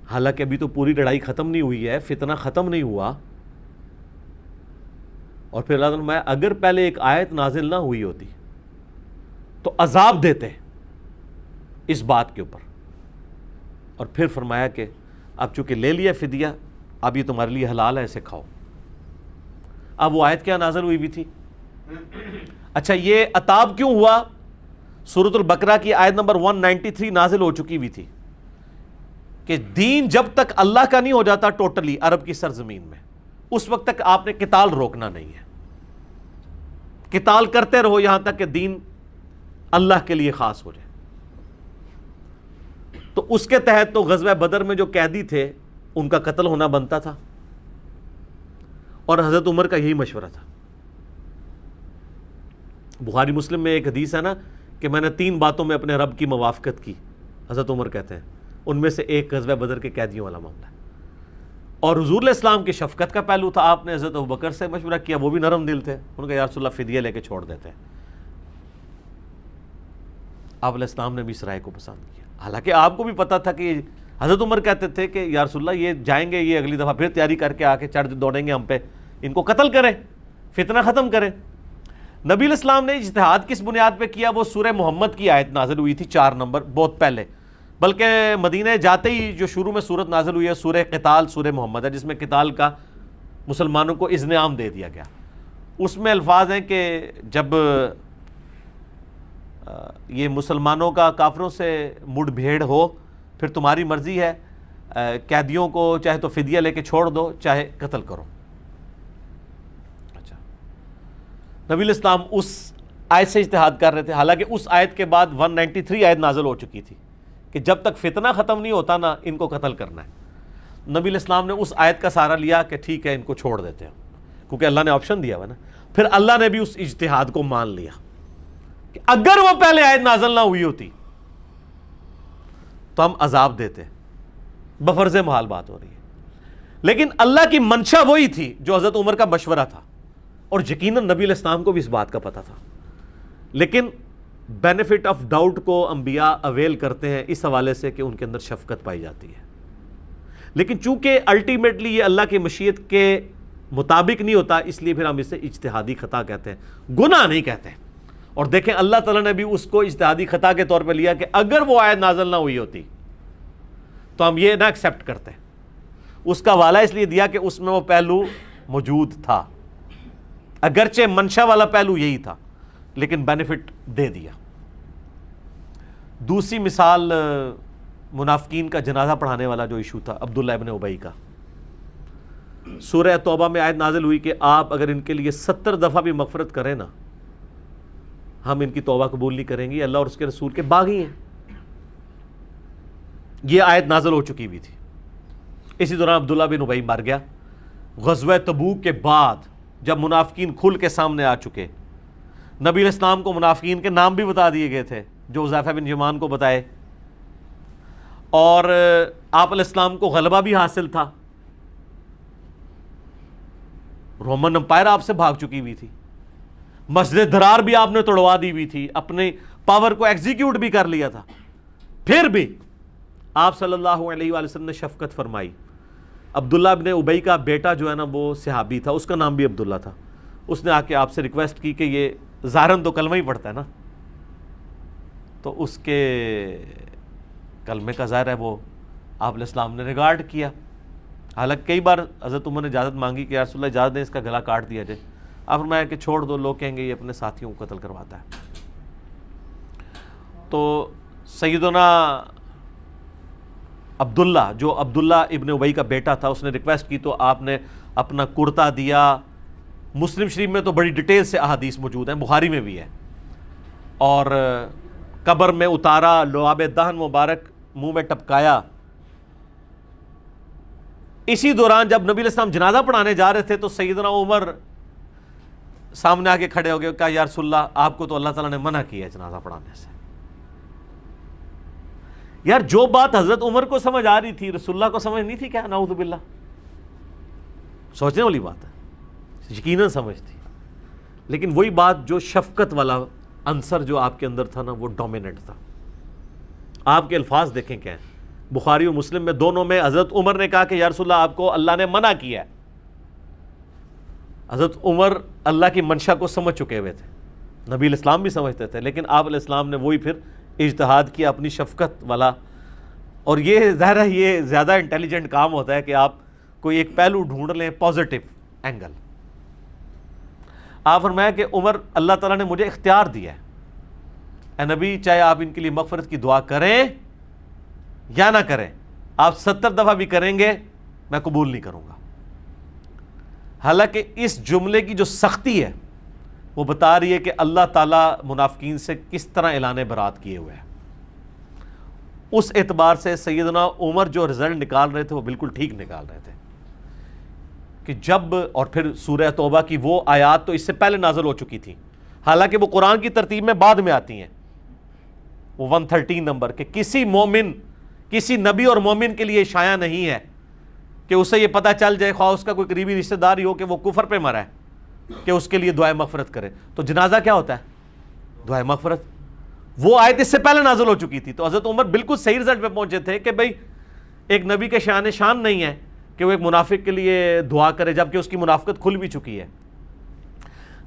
Speaker 2: حالانکہ ابھی تو پوری لڑائی ختم نہیں ہوئی ہے, فتنہ ختم نہیں ہوا. اور پھر اللہ تعالیٰ اگر پہلے ایک آیت نازل نہ ہوئی ہوتی تو عذاب دیتے اس بات کے اوپر, اور پھر فرمایا کہ اب چونکہ لے لیا فدیہ, اب یہ تمہارے لیے حلال ہے, اسے کھاؤ. اب وہ آیت کیا نازل ہوئی بھی تھی؟ اچھا یہ عتاب کیوں ہوا؟ سورۃ البقرہ کی آیت نمبر 193 نازل ہو چکی ہوئی تھی کہ دین جب تک اللہ کا نہیں ہو جاتا ٹوٹلی عرب کی سرزمین میں, اس وقت تک آپ نے قتال روکنا نہیں ہے. قتال کرتے رہو یہاں تک کہ دین اللہ کے لیے خاص ہو جائے. تو اس کے تحت تو غزوہ بدر میں جو قیدی تھے ان کا قتل ہونا بنتا تھا, اور حضرت عمر کا یہی مشورہ تھا. بخاری مسلم میں ایک حدیث ہے نا کہ میں نے 3 باتوں میں اپنے رب کی موافقت کی, حضرت عمر کہتے ہیں, ان میں سے ایک غزوہ بدر کے قیدیوں والا معاملہ ہے. اور حضور علیہ السلام کی شفقت کا پہلو تھا, آپ نے حضرت ابوبکر سے مشورہ کیا, وہ بھی نرم دل تھے, ان کا یا رسول اللہ فدیہ لے کے چھوڑ دیتے ہیں. آپ علیہ السلام نے بھی اس رائے کو پسند کیا, حالانکہ آپ کو بھی پتا تھا کہ حضرت عمر کہتے تھے کہ یا رسول اللہ یہ جائیں گے, یہ اگلی دفعہ پھر تیاری کر کے آ کے چڑھ دوڑیں گے ہم پہ, ان کو قتل کریں, فتنہ ختم کریں. نبی علیہ السلام نے اجتہاد کس بنیاد پہ کیا؟ وہ سورہ محمد کی آیت نازل ہوئی تھی 4 نمبر, بہت پہلے, بلکہ مدینہ جاتے ہی جو شروع میں سورت نازل ہوئی ہے سورہ قتال, سورہ محمد ہے, جس میں قتال کا مسلمانوں کو اذن عام دے دیا گیا. اس میں الفاظ ہیں کہ جب یہ مسلمانوں کا کافروں سے مڑ بھیڑ ہو پھر تمہاری مرضی ہے, قیدیوں کو چاہے تو فدیہ لے کے چھوڑ دو چاہے قتل کرو. اچھا, نبی علیہ السلام اس آیت سے اجتہاد کر رہے تھے, حالانکہ اس آیت کے بعد 193 آیت نازل ہو چکی تھی کہ جب تک فتنہ ختم نہیں ہوتا نا ان کو قتل کرنا ہے. نبی علیہ السلام نے اس آیت کا سہارا لیا کہ ٹھیک ہے ان کو چھوڑ دیتے ہیں, کیونکہ اللہ نے آپشن دیا ہوا نا. پھر اللہ نے بھی اس اجتہاد کو مان لیا کہ اگر وہ پہلے آیت نازل نہ ہوئی ہوتی تو ہم عذاب دیتے. بفرض محال بات ہو رہی ہے, لیکن اللہ کی منشا وہی تھی جو حضرت عمر کا مشورہ تھا, اور یقیناً نبی علیہ السلام کو بھی اس بات کا پتہ تھا. لیکن بینیفٹ آف ڈاؤٹ کو انبیاء اویل کرتے ہیں اس حوالے سے کہ ان کے اندر شفقت پائی جاتی ہے. لیکن چونکہ الٹیمیٹلی یہ اللہ کی مشیت کے مطابق نہیں ہوتا, اس لیے پھر ہم اسے اجتہادی خطا کہتے ہیں, گناہ نہیں کہتے. اور دیکھیں اللہ تعالیٰ نے بھی اس کو اجتہادی خطا کے طور پہ لیا کہ اگر وہ آیت نازل نہ ہوئی ہوتی تو ہم یہ نہ ایکسیپٹ کرتے. اس کا حوالہ اس لیے دیا کہ اس میں وہ پہلو موجود تھا, اگرچہ منشا والا پہلو یہی تھا, لیکن بینیفٹ دے دیا. دوسری مثال منافقین کا جنازہ پڑھانے والا جو ایشو تھا عبداللہ ابن ابی کا. سورہ توبہ میں آیت نازل ہوئی کہ آپ اگر ان کے لیے 70 دفعہ بھی مغفرت کریں نا ہم ان کی توبہ قبول نہیں کریں گے, اللہ اور اس کے رسول کے باغی ہیں. یہ آیت نازل ہو چکی ہوئی تھی. اسی دوران عبداللہ بن ابی مر گیا. غزوہ تبوک کے بعد جب منافقین کھل کے سامنے آ چکے, نبی علیہ السلام کو منافقین کے نام بھی بتا دیے گئے تھے جو حذیفہ بن یمان کو بتائے, اور آپ علیہ السلام کو غلبہ بھی حاصل تھا. رومن امپائر آپ سے بھاگ چکی ہوئی تھی, مسجد درار بھی آپ نے توڑوا دی ہوئی تھی, اپنے پاور کو ایگزیکیوٹ بھی کر لیا تھا. پھر بھی آپ صلی اللہ علیہ وآلہ وسلم نے شفقت فرمائی. عبداللہ بن ابی کا بیٹا جو ہے نا وہ صحابی تھا, اس کا نام بھی عبداللہ تھا. اس نے آ کے آپ سے ریکویسٹ کی کہ یہ ظاہراً تو کلمہ ہی پڑھتا ہے نا, تو اس کے کلمے کا ظاہر ہے وہ آپ علیہ السلام نے ریگارڈ کیا. حالانکہ کئی بار حضرت عمر نے اجازت مانگی کہ یا رسول اللہ اجازت دیں اس کا گلا کاٹ دیا جائے. آپ فرمایا کہ چھوڑ دو, لوگ کہیں گے یہ اپنے ساتھیوں کو قتل کرواتا ہے. تو سیدنا عبداللہ جو عبداللہ ابن ابی کا بیٹا تھا اس نے ریکویسٹ کی تو آپ نے اپنا کرتا دیا. مسلم شریف میں تو بڑی ڈیٹیل سے احادیث موجود ہیں, بخاری میں بھی ہے, اور قبر میں اتارا, لعاب دہن مبارک منہ میں ٹپکایا. اسی دوران جب نبی علیہ السلام جنازہ پڑھانے جا رہے تھے تو سیدنا عمر سامنے آ کے کھڑے ہو گئے, کہا یا رسول اللہ آپ کو تو اللہ تعالیٰ نے منع کیا ہے جنازہ پڑھانے سے. یار جو بات حضرت عمر کو سمجھ آ رہی تھی رسول اللہ کو سمجھ نہیں تھی کیا؟ نعوذ باللہ. سوچنے والی بات ہے, یقیناً سمجھ تھی, لیکن وہی بات جو شفقت والا عنصر جو آپ کے اندر تھا نا وہ ڈومیننٹ تھا. آپ کے الفاظ دیکھیں کیا ہیں, بخاری و مسلم میں دونوں میں حضرت عمر نے کہا کہ یا رسول اللہ آپ کو اللہ نے منع کیا ہے. حضرت عمر اللہ کی منشا کو سمجھ چکے ہوئے تھے, نبی علیہ السلام بھی سمجھتے تھے, لیکن آپ علیہ السلام نے وہی پھر اجتہاد کیا اپنی شفقت والا. اور یہ ظاہر ہے یہ زیادہ انٹیلیجنٹ کام ہوتا ہے کہ آپ کوئی ایک پہلو ڈھونڈ لیں, پازیٹیو اینگل. آپ فرمایا کہ عمر اللہ تعالیٰ نے مجھے اختیار دیا ہے, اے نبی چاہے آپ ان کے لیے مغفرت کی دعا کریں یا نہ کریں, آپ 70 دفعہ بھی کریں گے میں قبول نہیں کروں گا. حالانکہ اس جملے کی جو سختی ہے وہ بتا رہی ہے کہ اللہ تعالیٰ منافقین سے کس طرح اعلان برات کیے ہوئے ہیں. اس اعتبار سے سیدنا عمر جو رزلٹ نکال رہے تھے وہ بالکل ٹھیک نکال رہے تھے کہ جب, اور پھر سورہ توبہ کی وہ آیات تو اس سے پہلے نازل ہو چکی تھی, حالانکہ وہ قرآن کی ترتیب میں بعد میں آتی ہیں, وہ 113 نمبر کہ کسی مومن, کسی نبی اور مومن کے لیے شایع نہیں ہے کہ اسے یہ پتہ چل جائے, خواہ اس کا کوئی قریبی رشتہ دار ہی ہو کہ وہ کفر پہ مرا ہے, کہ اس کے لیے دعائے مغفرت کرے. تو جنازہ کیا ہوتا ہے؟ دعائے مغفرت. وہ آیت اس سے پہلے نازل ہو چکی تھی, تو حضرت عمر بالکل صحیح رزلٹ پہ پہنچے تھے کہ بھئی ایک نبی کے شان نہیں ہے کہ وہ ایک منافق کے لیے دعا کرے جبکہ اس کی منافقت کھل بھی چکی ہے.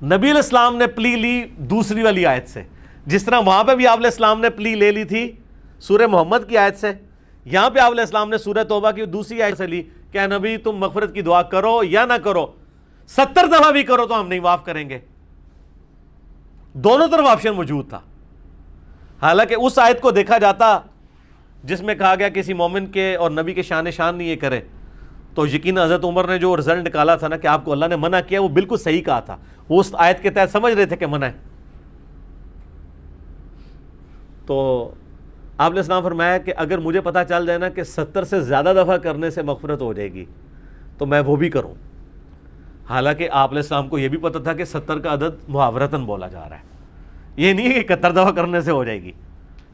Speaker 2: نبی علیہ السلام نے پلی لی دوسری والی آیت سے, جس طرح وہاں پہ بھی آپ علیہ السلام نے پلی لے لی تھی سورہ محمد کی آیت سے یہاں پہ آپ علیہ السلام نے سورہ توبہ کی دوسری آیت سے لی کہ اے نبی تم مغفرت کی دعا کرو یا نہ کرو، 70 دفعہ بھی کرو تو ہم نہیں معاف کریں گے. دونوں طرف آپشن موجود تھا. حالانکہ اس آیت کو دیکھا جاتا جس میں کہا گیا کسی مومن کے اور نبی کے شان نہیں یہ کرے، تو یقین حضرت عمر نے جو رزلٹ نکالا تھا نا کہ آپ کو اللہ نے منع کیا، وہ بالکل صحیح کہا تھا. وہ اس آیت کے تحت سمجھ رہے تھے کہ منع ہے. تو آپ علیہ السلام فرمایا کہ اگر مجھے پتہ چل جائے نا کہ 70 سے زیادہ دفعہ کرنے سے مغفرت ہو جائے گی تو میں وہ بھی کروں. حالانکہ آپ علیہ السلام کو یہ بھی پتہ تھا کہ 70 کا عدد محاورتاً بولا جا رہا ہے، یہ نہیں ہے کہ 71 دفعہ کرنے سے ہو جائے گی.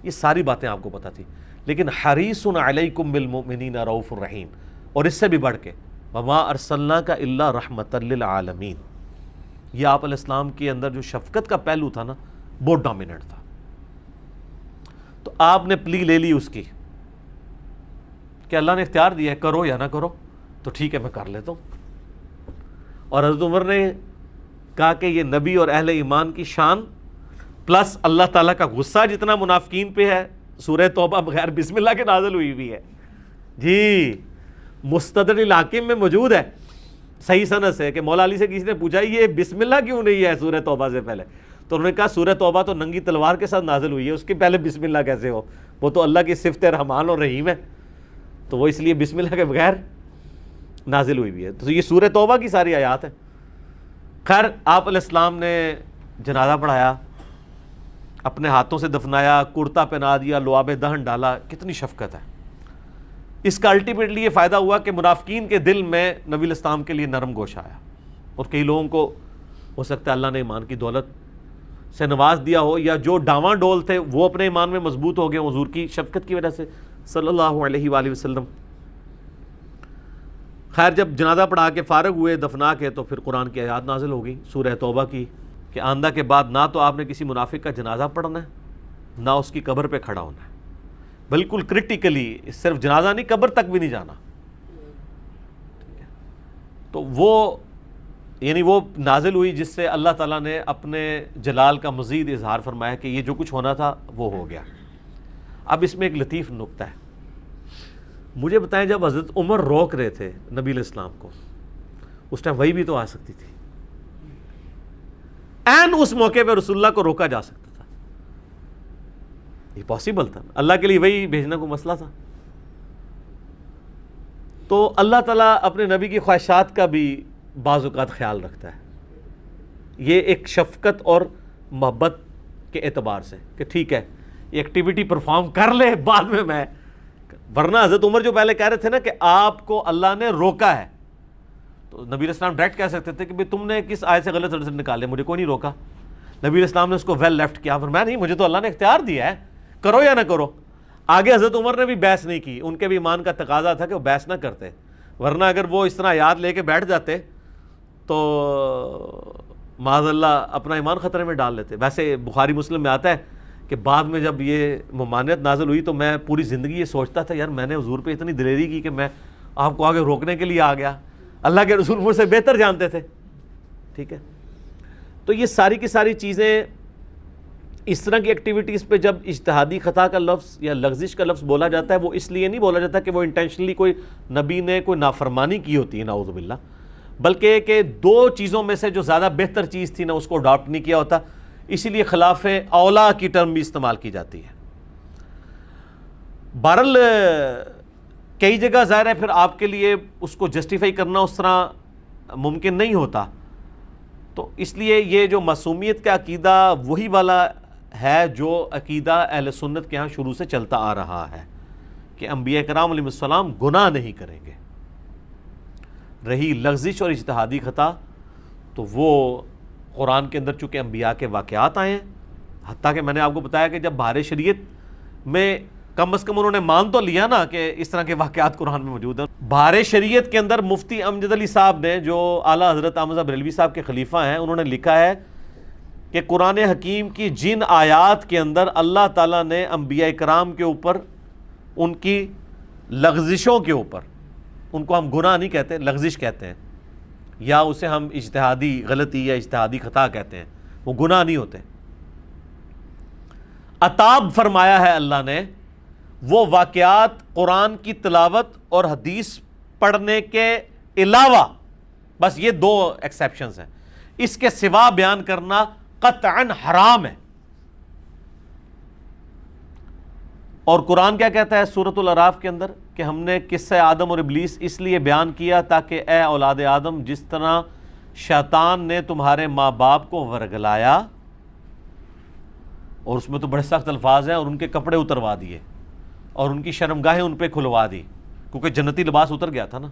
Speaker 2: یہ ساری باتیں آپ کو پتہ تھی. لیکن حریص علیکم بالمؤمنین رؤوف الرحیم، اور اس سے بھی بڑھ کے وما ارسلناک الا رحمۃ للعالمین، یہ آپ علیہ السلام کے اندر جو شفقت کا پہلو تھا نا بہت ڈومیننٹ تھا. تو آپ نے پلی لے لی اس کی کہ اللہ نے اختیار دیا ہے کرو یا نہ کرو، تو ٹھیک ہے میں کر لیتا ہوں. اور حضرت عمر نے کہا کہ یہ نبی اور اہل ایمان کی شان پلس اللہ تعالیٰ کا غصہ جتنا منافقین پہ ہے، سورہ توبہ بغیر بسم اللہ کے نازل ہوئی ہوئی ہے جی، مستدرک الحاکم میں موجود ہے صحیح سند سے کہ مولا علی سے کسی نے پوچھا یہ بسم اللہ کیوں نہیں ہے سورہ توبہ سے پہلے، تو انہوں نے کہا سورہ توبہ تو ننگی تلوار کے ساتھ نازل ہوئی ہے، اس کے پہلے بسم اللہ کیسے ہو؟ وہ تو اللہ کی صفت رحمان اور رحیم ہے، تو وہ اس لیے بسم اللہ کے بغیر نازل ہوئی ہوئی ہے. تو یہ سورہ توبہ کی ساری آیات ہیں. خیر آپ علیہ السلام نے جنازہ پڑھایا، اپنے ہاتھوں سے دفنایا، کرتا پہنا دیا، لعاب دہن ڈالا. کتنی شفقت ہے. اس کا الٹیمیٹلی یہ فائدہ ہوا کہ منافقین کے دل میں نبی علیہ السلام کے لیے نرم گوش آیا، اور کئی لوگوں کو ہو سکتا ہے اللہ نے ایمان کی دولت سے نواز دیا ہو، یا جو ڈاواں ڈول تھے وہ اپنے ایمان میں مضبوط ہو گئے حضور کی شفقت کی وجہ سے صلی اللہ علیہ وآلہ وسلم. خیر جب جنازہ پڑھا کے فارغ ہوئے دفنا کے، تو پھر قرآن کی آیات نازل ہو گئی سورہ توبہ کی کہ آئندہ کے بعد نہ تو آپ نے کسی منافق کا جنازہ پڑھنا ہے نہ اس کی قبر پہ کھڑا ہونا ہے. بالکل کرٹیکلی صرف جنازہ نہیں، قبر تک بھی نہیں جانا. تو وہ یعنی وہ نازل ہوئی جس سے اللہ تعالیٰ نے اپنے جلال کا مزید اظہار فرمایا کہ یہ جو کچھ ہونا تھا وہ ہو گیا. اب اس میں ایک لطیف نکتہ ہے. مجھے بتائیں جب حضرت عمر روک رہے تھے نبی علیہ السلام کو، اس ٹائم وہی بھی تو آ سکتی تھی، این اس موقع پہ رسول اللہ کو روکا جا سکتا تھا، یہ پاسبل تھا. اللہ کے لیے وہی بھیجنا کوئی مسئلہ تھا. تو اللہ تعالیٰ اپنے نبی کی خواہشات کا بھی بعض اوقات خیال رکھتا ہے، یہ ایک شفقت اور محبت کے اعتبار سے کہ ٹھیک ہے یہ ایکٹیویٹی پرفارم کر لے بعد میں ورنہ حضرت عمر جو پہلے کہہ رہے تھے نا کہ آپ کو اللہ نے روکا ہے، تو نبی علیہ السلام ڈائریکٹ کہہ سکتے تھے کہ بھئی تم نے کس آیت سے غلط رزلٹ نکالے، مجھے کوئی نہیں روکا. نبی علیہ السلام نے اس کو ویل لیفٹ کیا، فرمایا نہیں مجھے تو اللہ نے اختیار دیا ہے، کرو یا نہ کرو. آگے حضرت عمر نے بھی بحث نہیں کی، ان کے بھی ایمان کا تقاضا تھا کہ وہ بحث نہ کرتے، ورنہ اگر وہ اس طرح یاد لے کے بیٹھ جاتے تو معاذ اللہ اپنا ایمان خطرے میں ڈال لیتے. ویسے بخاری مسلم میں آتا ہے کہ بعد میں جب یہ ممانعت نازل ہوئی تو میں پوری زندگی یہ سوچتا تھا یار میں نے حضور پہ اتنی دلیری کی کہ میں آپ کو آگے روکنے کے لیے آ گیا، اللہ کے رسول مجھ سے بہتر جانتے تھے. ٹھیک ہے، تو یہ ساری کی ساری چیزیں اس طرح کی ایکٹیویٹیز پہ جب اجتہادی خطا کا لفظ یا لغزش کا لفظ بولا جاتا ہے وہ اس لیے نہیں بولا جاتا کہ وہ انٹینشنلی کوئی نبی نے کوئی نافرمانی کی ہوتی ہے نعوذ باللہ، بلکہ کہ دو چیزوں میں سے جو زیادہ بہتر چیز تھی نا اس کو اڈاپٹ نہیں کیا ہوتا، اسی لیے خلاف اولا کی ٹرم بھی استعمال کی جاتی ہے. بہرحال کئی جگہ ظاہر ہے پھر آپ کے لیے اس کو جسٹیفائی کرنا اس طرح ممکن نہیں ہوتا، تو اس لیے یہ جو معصومیت کا عقیدہ وہی والا ہے جو عقیدہ اہل سنت کے ہاں شروع سے چلتا آ رہا ہے کہ انبیاء کرام علیہ السلام گناہ نہیں کریں گے. رہی لغزش اور اجتہادی خطا تو وہ قرآن کے اندر چونکہ انبیاء کے واقعات آئے ہیں، حتیٰ کہ میں نے آپ کو بتایا کہ جب بہار شریعت میں کم از کم انہوں نے مان تو لیا نا کہ اس طرح کے واقعات قرآن میں موجود ہیں. بہار شریعت کے اندر مفتی امجد علی صاحب نے جو اعلیٰ حضرت احمد بریلوی صاحب کے خلیفہ ہیں، انہوں نے لکھا ہے کہ قرآن حکیم کی جن آیات کے اندر اللہ تعالیٰ نے انبیاء کرام کے اوپر ان کی لغزشوں کے اوپر، ان کو ہم گناہ نہیں کہتے لغزش کہتے ہیں، یا اسے ہم اجتہادی غلطی یا اجتہادی خطا کہتے ہیں، وہ گناہ نہیں ہوتے. عتاب فرمایا ہے اللہ نے وہ واقعات قرآن کی تلاوت اور حدیث پڑھنے کے علاوہ، بس یہ دو ایکسیپشنز ہیں، اس کے سوا بیان کرنا قطعاً حرام ہے۔ اور قرآن کیا کہتا ہے سورۃ الاعراف کے اندر کہ ہم نے قصہ آدم اور ابلیس اس لیے بیان کیا تاکہ اے اولاد آدم، جس طرح شیطان نے تمہارے ماں باپ کو ورگلایا، اور اس میں تو بڑے سخت الفاظ ہیں، اور ان کے کپڑے اتروا دیے اور ان کی شرمگاہیں ان پہ کھلوا دی، کیونکہ جنتی لباس اتر گیا تھا نا،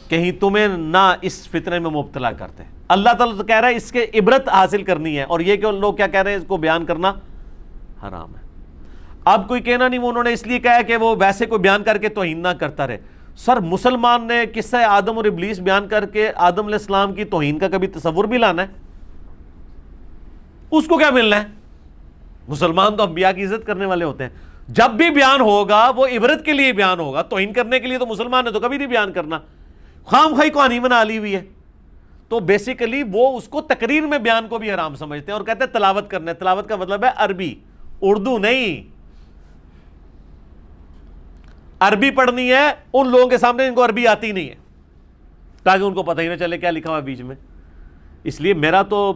Speaker 2: کہیں تمہیں نہ اس فتنے میں مبتلا کرتے۔ اللہ تعالیٰ تو کہہ رہا ہے اس کے عبرت حاصل کرنی ہے، اور یہ کہ لوگ کیا کہہ رہے ہیں اس کو بیان کرنا حرام ہے۔ اب کوئی کہنا نہیں وہ انہوں نے اس لیے کہا ہے کہ وہ ویسے کوئی بیان کر کے توہین نہ کرتا رہے۔ سر مسلمان نے قصہ آدم اور ابلیس بیان کر کے آدم علیہ السلام کی توہین کا کبھی تصور بھی لانا ہے؟ اس کو کیا ملنا ہے؟ مسلمان تو انبیاء کی عزت کرنے والے ہوتے ہیں، جب بھی بیان ہوگا وہ عبرت کے لیے بیان ہوگا، توہین کرنے کے لیے تو مسلمان نے تو کبھی نہیں بیان کرنا، خام خواہی کہانی بنا لی ہوئی ہے۔ تو بیسیکلی وہ اس کو تقریر میں بیان کو بھی حرام سمجھتے ہیں اور کہتے ہیں تلاوت کرنا ہے۔ تلاوت کا مطلب ہے عربی، اردو نہیں۔ عربی پڑھنی ہے ان لوگوں کے سامنے جن کو عربی آتی نہیں ہے، تاکہ ان کو پتہ ہی نہ چلے کیا لکھا ہوا بیچ میں۔ اس لیے میرا تو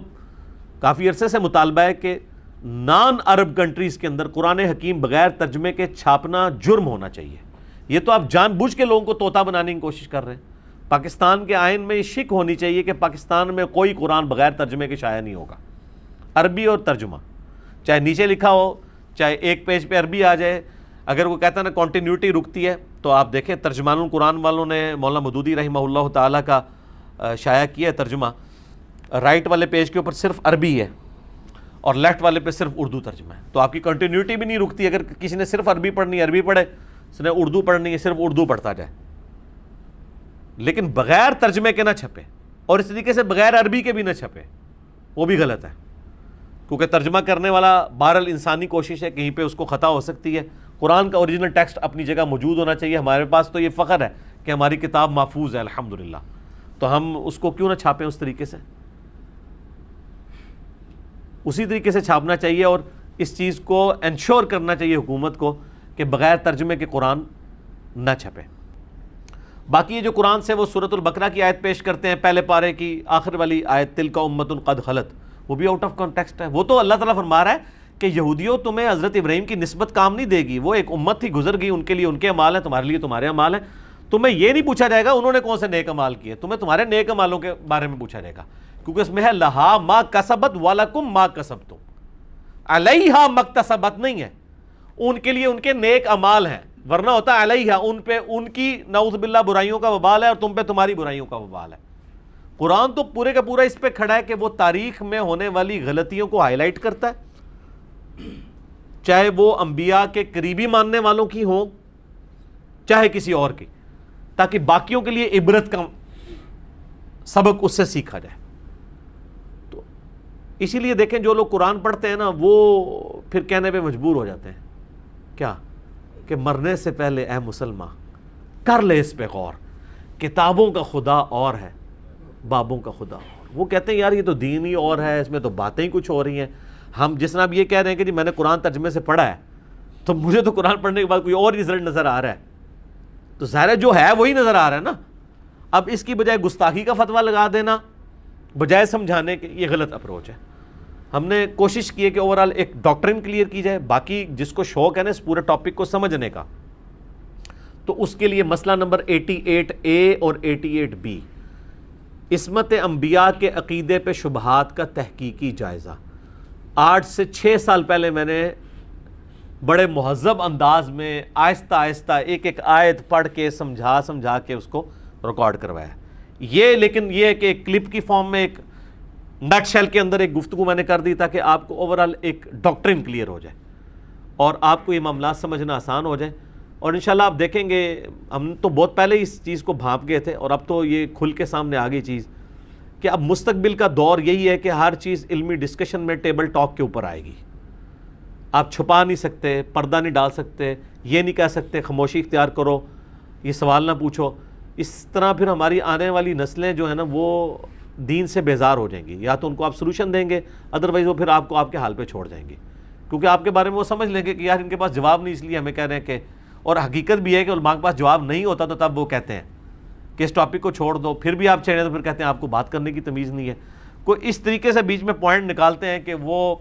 Speaker 2: کافی عرصے سے مطالبہ ہے کہ نان عرب کنٹریز کے اندر قرآن حکیم بغیر ترجمے کے چھاپنا جرم ہونا چاہیے۔ یہ تو آپ جان بوجھ کے لوگوں کو طوطا بنانے کی کوشش کر رہے ہیں۔ پاکستان کے آئین میں یہ شک ہونی چاہیے کہ پاکستان میں کوئی قرآن بغیر ترجمے کے شائع نہیں ہوگا، عربی اور ترجمہ، چاہے نیچے لکھا ہو چاہے ایک پیج پہ عربی آ جائے۔ اگر وہ کہتا ہے نا کنٹینیوٹی رکتی ہے، تو آپ دیکھیں ترجمان القرآن والوں نے مولانا مودودی رحمہ اللہ تعالیٰ کا شائع کیا ہے ترجمہ، رائٹ والے پیج کے اوپر صرف عربی ہے اور لیفٹ والے پہ صرف اردو ترجمہ ہے، تو آپ کی کنٹینیوٹی بھی نہیں رکتی۔ اگر کسی نے صرف عربی پڑھنی ہے عربی پڑھے، اس نے اردو پڑھنی ہے صرف اردو پڑھتا جائے، لیکن بغیر ترجمے کے نہ چھپے، اور اس طریقے سے بغیر عربی کے بھی نہ چھپے، وہ بھی غلط ہے، کیونکہ ترجمہ کرنے والا بہرحال انسانی کوشش ہے، کہیں پہ اس کو خطا ہو سکتی ہے۔ قرآن کا اوریجنل ٹیکسٹ اپنی جگہ موجود ہونا چاہیے۔ ہمارے پاس تو یہ فخر ہے کہ ہماری کتاب محفوظ ہے الحمدللہ، تو ہم اس کو کیوں نہ چھاپیں اس طریقے سے؟ اسی طریقے سے چھاپنا چاہیے، اور اس چیز کو انشور کرنا چاہیے حکومت کو کہ بغیر ترجمے کے قرآن نہ چھپے۔ باقی یہ جو قرآن سے وہ سورۃ البقرہ کی آیت پیش کرتے ہیں، پہلے پارے کی آخر والی آیت تلک امۃ قد خلت، وہ بھی آؤٹ آف کانٹیکسٹ ہے۔ وہ تو اللہ تعالیٰ فرما رہا ہے کہ یہودیوں تمہیں حضرت ابراہیم کی نسبت کام نہیں دے گی، وہ ایک امت تھی گزر گئی، ان کے لیے ان کے اعمال ہیں، تمہارے لیے تمہارے اعمال ہیں۔ تمہیں یہ نہیں پوچھا جائے گا انہوں نے کون سے نیک اعمال کیے، تمہیں تمہارے نیک اعمالوں کے بارے میں پوچھا جائے گا، کیونکہ اس میں ہے لہا ما کسبت ولکم ما کسبتم، علیہا مکتسبت نہیں ہے، ان کے لیے ان کے نیک اعمال ہیں، ورنہ ہوتا ہے علیہا، ان پہ ان کی نعوذ باللہ برائیوں کا وبال ہے اور تم پہ تمہاری برائیوں کا وبال ہے۔ قرآن تو پورے کا پورا اس پہ کھڑا ہے کہ وہ تاریخ میں ہونے والی غلطیوں کو ہائی لائٹ کرتا ہے، چاہے وہ انبیاء کے قریبی ماننے والوں کی ہوں چاہے کسی اور کی، تاکہ باقیوں کے لیے عبرت کا سبق اس سے سیکھا جائے۔ تو اسی لیے دیکھیں جو لوگ قرآن پڑھتے ہیں نا وہ پھر کہنے پہ مجبور ہو جاتے ہیں کیا کہ مرنے سے پہلے اے مسلمان کر لے اس پہ غور، کتابوں کا خدا اور ہے بابوں کا خدا اور۔ وہ کہتے ہیں یار یہ تو دین ہی اور ہے، اس میں تو باتیں ہی کچھ ہو رہی ہیں۔ ہم جس طرح اب یہ کہہ رہے ہیں کہ جی میں نے قرآن ترجمے سے پڑھا ہے، تو مجھے تو قرآن پڑھنے کے بعد کوئی اور رزلٹ نظر آ رہا ہے، تو ظاہر ہے جو ہے وہی نظر آ رہا ہے نا۔ اب اس کی بجائے گستاخی کا فتویٰ لگا دینا بجائے سمجھانے کے، یہ غلط اپروچ ہے۔ ہم نے کوشش کی ہے کہ اوورآل ایک ڈاکٹرن کلیئر کی جائے، باقی جس کو شوق ہے نا اس پورے ٹاپک کو سمجھنے کا، تو اس کے لیے مسئلہ نمبر 88A اور 88B، عصمت انبیاء کے عقیدے پہ شبہات کا تحقیقی جائزہ۔ 8 سے 6 سال پہلے میں نے بڑے مہذب انداز میں آہستہ آہستہ ایک ایک آیت پڑھ کے سمجھا کے اس کو ریکارڈ کروایا۔ یہ لیکن یہ کہ ایک کلپ کی فارم میں ایک نٹ شیل کے اندر ایک گفتگو میں نے کر دی تاکہ آپ کو اوورآل ایک ڈاکٹرن کلیئر ہو جائے اور آپ کو یہ معاملات سمجھنا آسان ہو جائے۔ اور انشاءاللہ آپ دیکھیں گے ہم تو بہت پہلے اس چیز کو بھانپ گئے تھے، اور اب تو یہ کھل کے سامنے آ گئی چیز کہ اب مستقبل کا دور یہی ہے کہ ہر چیز علمی ڈسکشن میں ٹیبل ٹاک کے اوپر آئے گی۔ آپ چھپا نہیں سکتے، پردہ نہیں ڈال سکتے، یہ نہیں کہہ سکتے خاموشی اختیار کرو، یہ سوال نہ پوچھو۔ اس طرح پھر ہماری آنے والی نسلیں جو ہیں نا وہ دین سے بیزار ہو جائیں گی، یا تو ان کو آپ سلوشن دیں گے، ادروائز وہ پھر آپ کو آپ کے حال پہ چھوڑ جائیں گے۔ کیونکہ آپ کے بارے میں وہ سمجھ لیں گے کہ یار ان کے پاس جواب نہیں، اس لیے ہمیں کہہ رہے ہیں کہ، اور حقیقت بھی ہے کہ علماء کے پاس جواب نہیں ہوتا تو تب وہ کہتے ہیں کہ اس ٹاپک کو چھوڑ دو، پھر بھی آپ چھیڑیں تو پھر کہتے ہیں آپ کو بات کرنے کی تمیز نہیں ہے. کوئی اس طریقے سے بیچ میں پوائنٹ نکالتے ہیں کہ وہ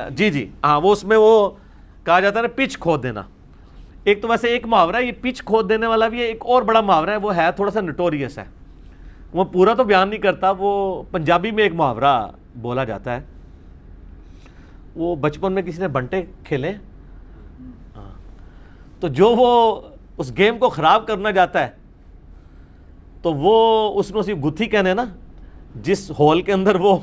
Speaker 2: جی ہاں، وہ اس میں وہ کہا جاتا ہے نا پچ کھود دینا. ایک تو ویسے ایک محاورہ ہے یہ پچ کھود دینے والا بھی ہے، ایک اور بڑا محاورہ ہے وہ ہے تھوڑا سا نٹوریس ہے، وہ پورا تو بیان نہیں کرتا. وہ پنجابی میں ایک محاورہ بولا جاتا ہے، وہ بچپن میں کسی نے بنٹے کھیلے تو جو وہ اس گیم کو خراب کرنا جاتا ہے تو وہ اس میں اسی گتھی کہنے نا جس ہول کے اندر وہ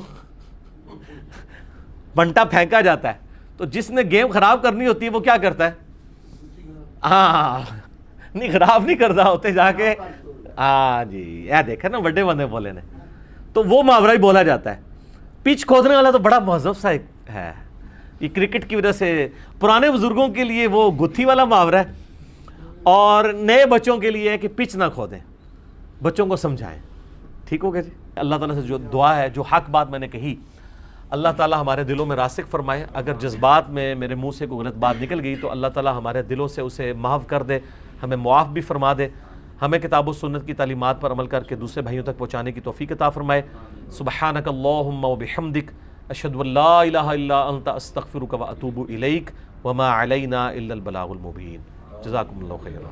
Speaker 2: بنٹا پھینکا جاتا ہے، تو جس نے گیم خراب کرنی ہوتی ہے وہ کیا کرتا ہے؟ ہاں نہیں، خراب نہیں کرتا ہوتے جا کے. ہاں جی، یہ دیکھا نا بڑے بندے بولے نے. تو وہ محاورہ ہی بولا جاتا ہے. پچ کھودنے والا تو بڑا مہذب سا ایک ہے، یہ کرکٹ کی وجہ سے پرانے بزرگوں کے لیے وہ گتھی والا محاورہ ہے، اور نئے بچوں کے لیے ہے کہ پچ نہ کھودیں، بچوں کو سمجھائیں. ٹھیک ہو گیا جی. اللہ تعالیٰ سے جو دعا ہے، جو حق بات میں نے کہی، اللہ تعالیٰ ہمارے دلوں میں راسخ فرمائے. اگر جذبات میں میرے منہ سے کوئی غلط بات نکل گئی تو اللہ تعالیٰ ہمارے دلوں سے اسے معاف کر دے، ہمیں معاف بھی فرما دے، ہمیں کتاب و سنت کی تعلیمات پر عمل کر کے دوسرے بھائیوں تک پہنچانے کی توفیق عطا فرمائے. سبحانک اللہم و بحمدک، اشہد ان لا الہ الا انت، استغفرک و اتوب الیک، وما علینا الا البلاغ المبین. جزاکم اللہ خیرا.